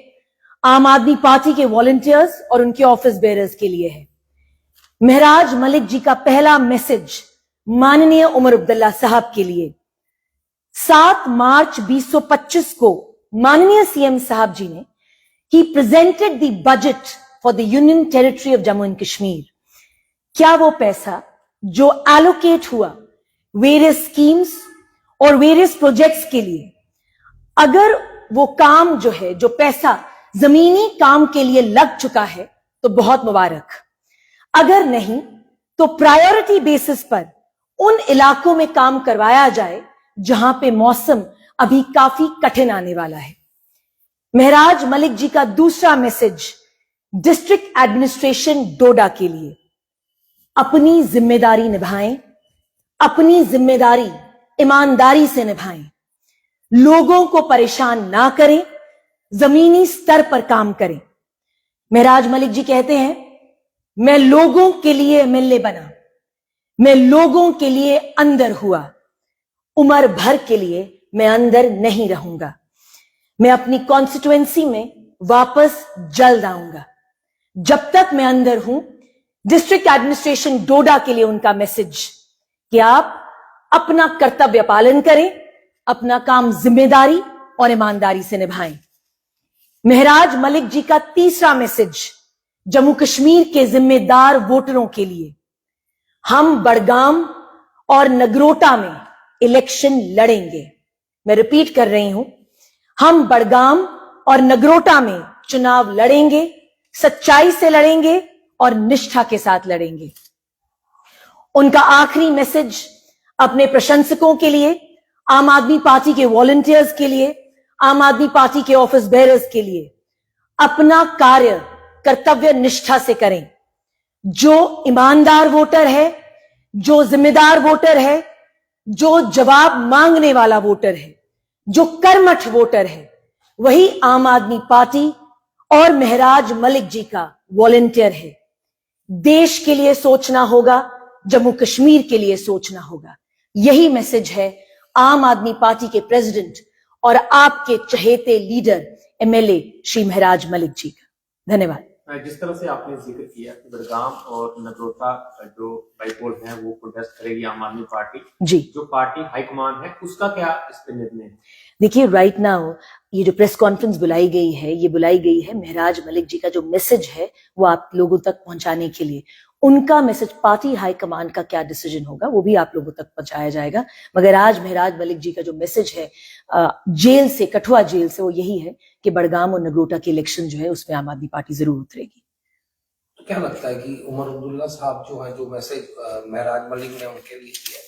आम आदमी पार्टी के वॉलंटियर्स और उनके ऑफिस बेयरर्स के लिए है। महराज मलिक जी का पहला मैसेज माननीय उमर अब्दुल्ला साहब के लिए। 7 मार्च 2025 को माननीय सीएम साहब जी ने he presented the budget for the union territory of Jammu and Kashmir. क्या वो पैसा जो एलोकेट हुआ वेरियस स्कीम्स और वेरियस प्रोजेक्ट्स के लिए, अगर वो काम जो है, जो पैसा जमीनी काम के लिए लग चुका है तो बहुत मुबारक। अगर नहीं तो प्रायोरिटी बेसिस पर उन इलाकों में काम करवाया जाए जहां पे मौसम अभी काफी कठिन आने वाला है। महराज मलिक जी का दूसरा मैसेज डिस्ट्रिक्ट एडमिनिस्ट्रेशन डोडा के लिए। अपनी जिम्मेदारी निभाएं, अपनी जिम्मेदारी ईमानदारी से निभाएं, लोगों को परेशान ना करें, जमीनी स्तर पर काम करें। महराज मलिक जी कहते हैं, मैं लोगों के लिए एमएलए बना, मैं लोगों के लिए अंदर हुआ, उम्र भर के लिए मैं अंदर नहीं रहूंगा, मैं अपनी कॉन्स्टिट्युएंसी में वापस जल्द आऊंगा। जब तक मैं अंदर हूं, डिस्ट्रिक्ट एडमिनिस्ट्रेशन डोडा के लिए उनका मैसेज कि आप अपना कर्तव्य पालन करें, अपना काम जिम्मेदारी और ईमानदारी से निभाएं। महराज मलिक जी का तीसरा मैसेज जम्मू कश्मीर के जिम्मेदार वोटरों के लिए। हम बड़गाम और नगरोटा में इलेक्शन लड़ेंगे। मैं रिपीट कर रही हूं, हम बड़गाम और नगरोटा में चुनाव लड़ेंगे, सच्चाई से लड़ेंगे और निष्ठा के साथ लड़ेंगे। उनका आखिरी मैसेज अपने प्रशंसकों के लिए, आम आदमी पार्टी के वॉलंटियर्स के लिए, आम आदमी पार्टी के ऑफिस बेयरर्स के लिए, अपना कार्य कर्तव्य निष्ठा से करें। जो ईमानदार वोटर है, जो जिम्मेदार वोटर है, जो जवाब मांगने वाला वोटर है, जो कर्मठ वोटर है, वही आम आदमी पार्टी और महराज मलिक जी का वॉलंटियर है। देश के लिए सोचना होगा, जम्मू कश्मीर के लिए सोचना होगा। यही मैसेज है आम आदमी पार्टी के प्रेसिडेंट और आपके चहेते लीडर एमएलए श्री महराज मलिक जी का। धन्यवाद। जिस तरह से आपने जिक्र किया कि बडगाम और नगरोटा जो बाईपोल है वो प्रोटेस्ट करेगी आम आदमी पार्टी, जी जो पार्टी हाईकमान है उसका क्या इस पे निर्णय है? देखिए, राइट नाउ ये जो प्रेस कॉन्फ्रेंस बुलाई गई है, ये बुलाई गई है महराज मलिक जी का जो मैसेज है वो आप लोगों तक पहुंचाने के लिए। उनका मैसेज, पार्टी हाईकमान का क्या डिसीजन होगा वो भी आप लोगों तक पहुंचाया जाएगा। मगर आज महराज मलिक जी का जो मैसेज है जेल से, कठुआ जेल से, वो यही है कि बडगाम और नगरोटा के इलेक्शन जो है उसमें आम आदमी पार्टी जरूर उतरेगी। तो क्या लगता है कि उमर अब्दुल्ला साहब जो है, जो मैसेज महराज मलिक ने उनके लिए किया है,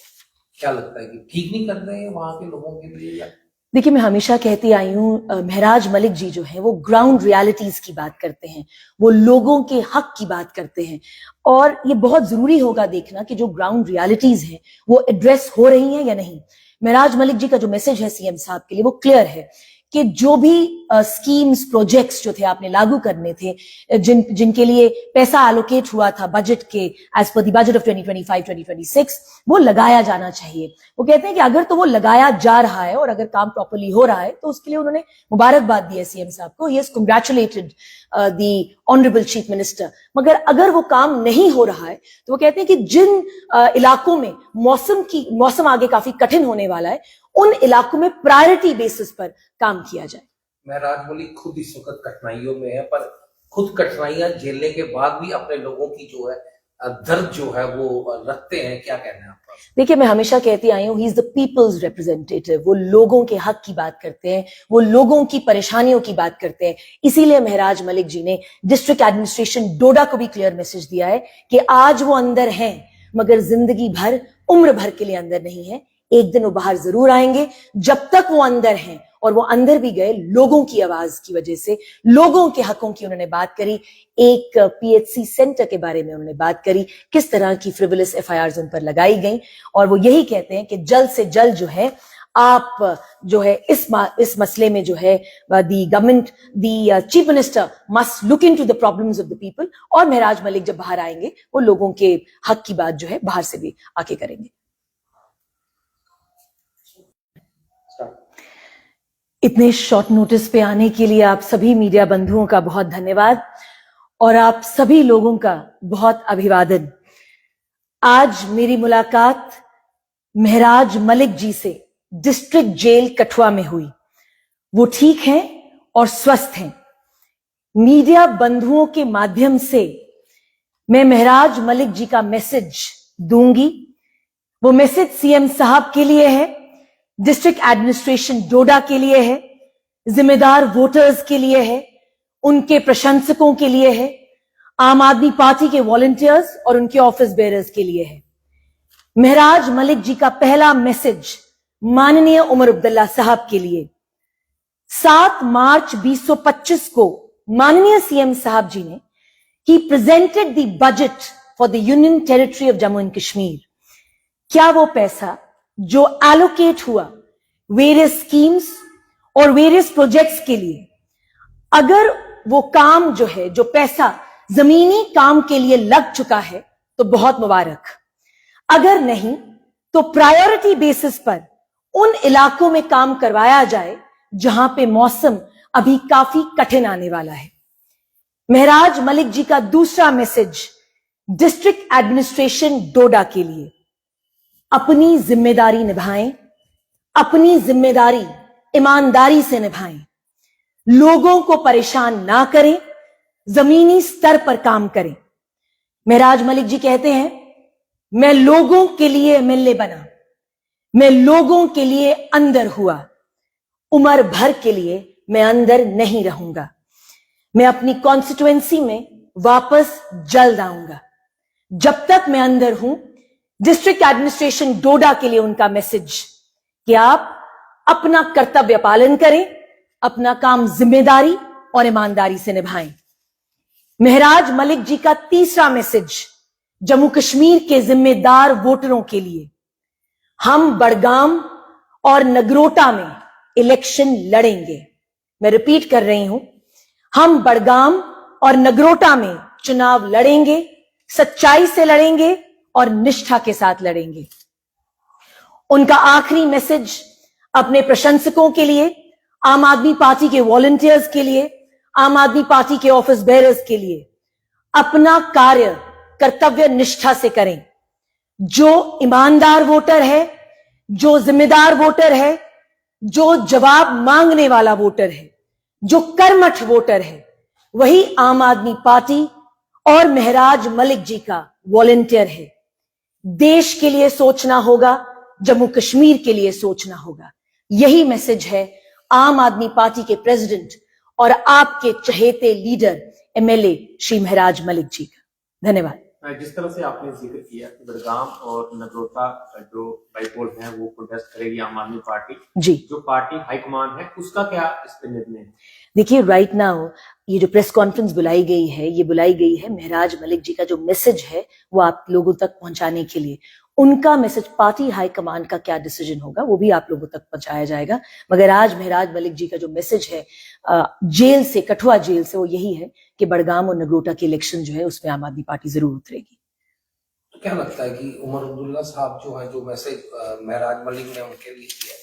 क्या लगता है कि ठीक नहीं कर रहे हैं वहां के लोगों के लिए? या देखिए, मैं हमेशा कहती आई हूं, महराज मलिक जी जो है वो ग्राउंड रियलिटीज की बात करते हैं, वो लोगों के हक की बात करते हैं। और ये बहुत जरूरी होगा देखना कि जो ग्राउंड रियलिटीज हैं वो एड्रेस हो रही हैं या नहीं। महराज मलिक जी का जो मैसेज है सीएम साहब के लिए वो क्लियर है कि जो भी स्कीम्स, प्रोजेक्ट्स जो थे आपने लागू करने थे, जिनके लिए पैसा एलोकेट हुआ था बजट के as per the budget of 2025-2026, वो लगाया जाना चाहिए। वो कहते हैं कि अगर तो वो लगाया जा रहा है और अगर काम प्रॉपर्ली हो रहा है तो उसके लिए उन्होंने मुबारकबाद दी है सीएम साहब को। He has congratulated the honourable chief minister. मगर अगर वो काम नहीं हो रहा है तो वो कहते हैं कि जिन इलाकों में मौसम आगे काफी कठिन होने वाला है, उन इलाकों में प्रायोरिटी बेसिस पर काम किया जाए। महराज मलिक खुद इस वक्त कठिनाइयों में है, पर खुद कठिनाइयां झेलने के बाद भी अपने लोगों की जो है दर्द जो है वो रखते हैं। क्या कहना है आपका? देखिए, मैं हमेशा कहती आई हूं, he is the peoples representative. वो लोगों के हक की बात करते हैं, वो लोगों की परेशानियों की बात करते हैं। इसीलिए महराज मलिक जी ने डिस्ट्रिक्ट एडमिनिस्ट्रेशन डोडा को भी क्लियर मैसेज दिया है कि आज वो अंदर हैं मगर जिंदगी भर, उम्र भर के लिए अंदर नहीं है। एक दिन वो बाहर जरूर आएंगे। जब तक वो अंदर हैं, और वो अंदर भी गए लोगों की आवाज की वजह से, लोगों के हकों की उन्होंने बात करी, एक पीएचसी सेंटर के बारे में उन्होंने बात करी, किस तरह की फ्रिवलस एफआईआरस उन पर लगाई गई। और वो यही कहते हैं कि जल्द से जल्द जो है आप जो है इस मसले में जो है the government, the chief minister must look into the problems of the people. और महराज मलिक जब बाहर आएंगे वो लोगों के हक की बात जो है बाहर से भी आके करेंगे। इतने शॉर्ट नोटिस पे आने के लिए आप सभी मीडिया बंधुओं का बहुत धन्यवाद और आप सभी लोगों का बहुत अभिवादन। आज मेरी मुलाकात महराज मलिक जी से डिस्ट्रिक्ट जेल कठुआ में हुई। वो ठीक हैं और स्वस्थ हैं। मीडिया बंधुओं के माध्यम से मैं महराज मलिक जी का मैसेज दूंगी। वो मैसेज सीएम साहब के लिए है, डिस्ट्रिक्ट एडमिनिस्ट्रेशन डोडा के लिए है, जिम्मेदार वोटर्स के लिए है, उनके प्रशंसकों के लिए है, आम आदमी पार्टी के वॉलंटियर्स और उनके ऑफिस बेयरर्स के लिए है। महराज मलिक जी का पहला मैसेज माननीय उमर अब्दुल्ला साहब के लिए। 7 मार्च 2025 को माननीय सीएम साहब जी ने he presented the budget for the union territory of Jammu and Kashmir. क्या वो पैसा जो एलोकेट हुआ वेरियस स्कीम्स और वेरियस प्रोजेक्ट्स के लिए, अगर वो काम जो है, जो पैसा जमीनी काम के लिए लग चुका है तो बहुत मुबारक। अगर नहीं तो प्रायोरिटी बेसिस पर उन इलाकों में काम करवाया जाए जहां पे मौसम अभी काफी कठिन आने वाला है। महराज मलिक जी का दूसरा मैसेज डिस्ट्रिक्ट एडमिनिस्ट्रेशन डोडा के लिए, अपनी जिम्मेदारी निभाएं, अपनी जिम्मेदारी ईमानदारी से निभाएं, लोगों को परेशान ना करें, जमीनी स्तर पर काम करें। महराज मलिक जी कहते हैं, मैं लोगों के लिए एमएलए बना, मैं लोगों के लिए अंदर हुआ, उम्र भर के लिए मैं अंदर नहीं रहूंगा, मैं अपनी कॉन्स्टिट्यूएंसी में वापस जल्द आऊंगा। जब तक मैं अंदर हूं, डिस्ट्रिक्ट एडमिनिस्ट्रेशन डोडा के लिए उनका मैसेज कि आप अपना कर्तव्य पालन करें, अपना काम जिम्मेदारी और ईमानदारी से निभाएं। महराज मलिक जी का तीसरा मैसेज जम्मू कश्मीर के जिम्मेदार वोटरों के लिए, हम बडगाम और नगरोटा में इलेक्शन लड़ेंगे। मैं रिपीट कर रही हूं, हम बडगाम और नगरोटा में चुनाव लड़ेंगे, सच्चाई से लड़ेंगे और निष्ठा के साथ लड़ेंगे। उनका आखिरी मैसेज अपने प्रशंसकों के लिए, आम आदमी पार्टी के वॉलंटियर्स के लिए, आम आदमी पार्टी के ऑफिस बेयरर्स के लिए, अपना कार्य कर्तव्य निष्ठा से करें। जो ईमानदार वोटर है, जो जिम्मेदार वोटर है, जो जवाब मांगने वाला वोटर है, जो कर्मठ वोटर है, वही आम आदमी पार्टी और महराज मलिक जी का वॉलंटियर है। देश के लिए सोचना होगा, जम्मू कश्मीर के लिए सोचना होगा। यही मैसेज है आम आदमी पार्टी के प्रेसिडेंट और आपके चहेते लीडर एमएलए श्री महराज मलिक जी का। धन्यवाद। जिस तरह से आपने जिक्र किया कि बडगाम और नगरोटा जो बाइपोल है वो प्रोटेस्ट करेगी आम आदमी पार्टी, जी, जो पार्टी हाईकमान है उसका क्या इस पे निर्णय है? देखिए, राइट नाउ ये जो प्रेस कॉन्फ्रेंस बुलाई गई है, ये बुलाई गई है महराज मलिक जी का जो मैसेज है वो आप लोगों तक पहुंचाने के लिए। उनका मैसेज, पार्टी हाईकमान का क्या डिसीजन होगा वो भी आप लोगों तक पहुंचाया जाएगा। मगर आज महराज मलिक जी का जो मैसेज है जेल से, कठुआ जेल से, वो यही है कि बडगाम और नगरोटा के इलेक्शन जो है उसमें आम आदमी पार्टी जरूर उतरेगी। तो क्या लगता है कि उमर अब्दुल्ला साहब जो है, जो मैसेज महराज मलिक ने उनके लिए किया,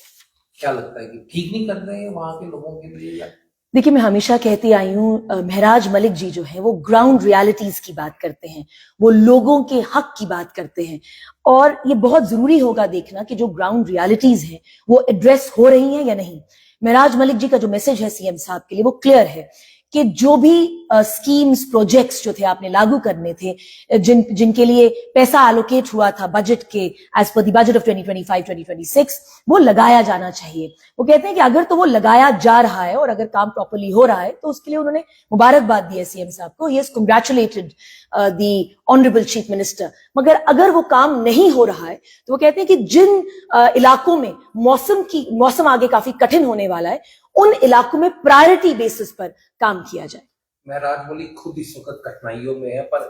क्या लगता है कि ठीक नहीं कर रहे हैं वहां के लोगों के लिए? या देखिए, मैं हमेशा कहती आई हूं, महराज मलिक जी जो है वो ग्राउंड रियलिटीज की बात करते हैं, वो लोगों के हक की बात करते हैं। और ये बहुत जरूरी होगा देखना कि जो ग्राउंड रियलिटीज हैं वो एड्रेस हो रही हैं या नहीं। महराज मलिक जी का जो मैसेज है सीएम साहब के लिए वो क्लियर है कि जो भी स्कीम्स, प्रोजेक्ट्स जो थे आपने लागू करने थे, जिनके लिए पैसा एलोकेट हुआ था बजट के as per the budget of 2025-2026, वो लगाया जाना चाहिए। वो कहते हैं कि अगर तो वो लगाया जा रहा है और अगर काम प्रॉपर्ली हो रहा है तो उसके लिए उन्होंने मुबारकबाद दी है सीएम साहब को। He has congratulated the honourable chief minister. मगर अगर वो काम नहीं हो रहा है तो वो कहते हैं कि जिन इलाकों में मौसम आगे काफी कठिन होने वाला है, उन इलाकों में प्रायोरिटी बेसिस पर काम किया जाए। महराज मलिक खुद इस वक्त कठिनाइयों में है, पर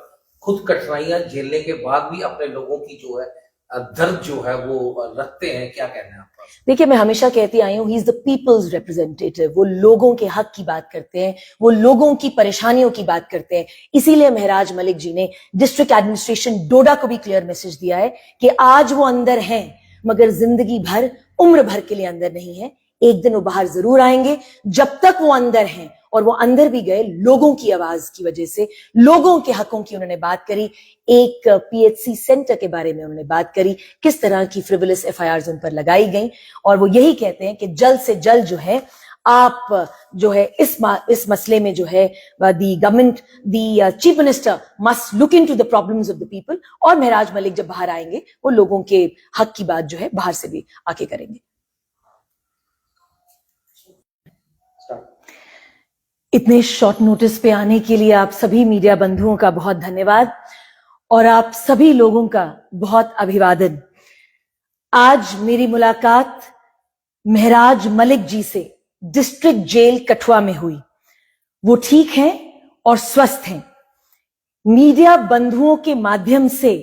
खुद कठिनाइयां झेलने के बाद भी अपने लोगों की जो है दर्द जो है वो रखते हैं। क्या कहना है आपका? देखिए, मैं हमेशा कहती आई हूं, he is the peoples representative. वो लोगों के हक की बात करते हैं, वो लोगों की परेशानियों की बात करते हैं। इसीलिए महराज मलिक जी ने डिस्ट्रिक्ट एडमिनिस्ट्रेशन डोडा को भी क्लियर मैसेज दिया है कि आज वो अंदर हैं मगर जिंदगी भर, उम्र भर के लिए अंदर नहीं है। एक दिन वो बाहर जरूर आएंगे। जब तक वो अंदर हैं, और वो अंदर भी गए लोगों की आवाज की वजह से, लोगों के हकों की उन्होंने बात करी, एक पीएचसी सेंटर के बारे में उन्होंने बात करी, किस तरह की फ्रिवलस एफआईआर्स उन पर लगाई गई। और वो यही कहते हैं कि जल्द से जल्द जो है आप जो है इस मसले में जो है the government, the chief minister must look into the problems of the people. और महराज मलिक जब बाहर आएंगे वो लोगों के हक की बात जो है बाहर से भी आके करेंगे। इतने शॉर्ट नोटिस पे आने के लिए आप सभी मीडिया बंधुओं का बहुत धन्यवाद और आप सभी लोगों का बहुत अभिवादन। आज मेरी मुलाकात महराज मलिक जी से डिस्ट्रिक्ट जेल कठुआ में हुई। वो ठीक हैं और स्वस्थ हैं। मीडिया बंधुओं के माध्यम से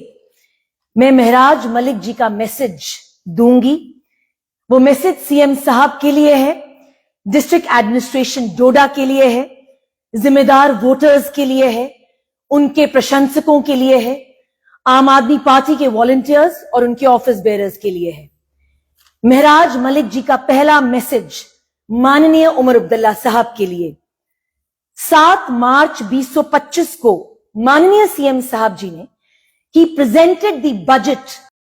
मैं महराज मलिक जी का मैसेज दूंगी। वो मैसेज सीएम साहब के लिए है, डिस्ट्रिक्ट एडमिनिस्ट्रेशन डोडा के लिए है, जिम्मेदार वोटर्स के लिए है, उनके प्रशंसकों के लिए है, आम आदमी पार्टी के वॉलंटियर्स और उनके ऑफिस बेयरर्स के लिए है। महराज मलिक जी का पहला मैसेज माननीय उमर अब्दुल्ला साहब के लिए। 7 मार्च 2025 को माननीय सीएम साहब जी ने ही प्रेजेंटेड द बजट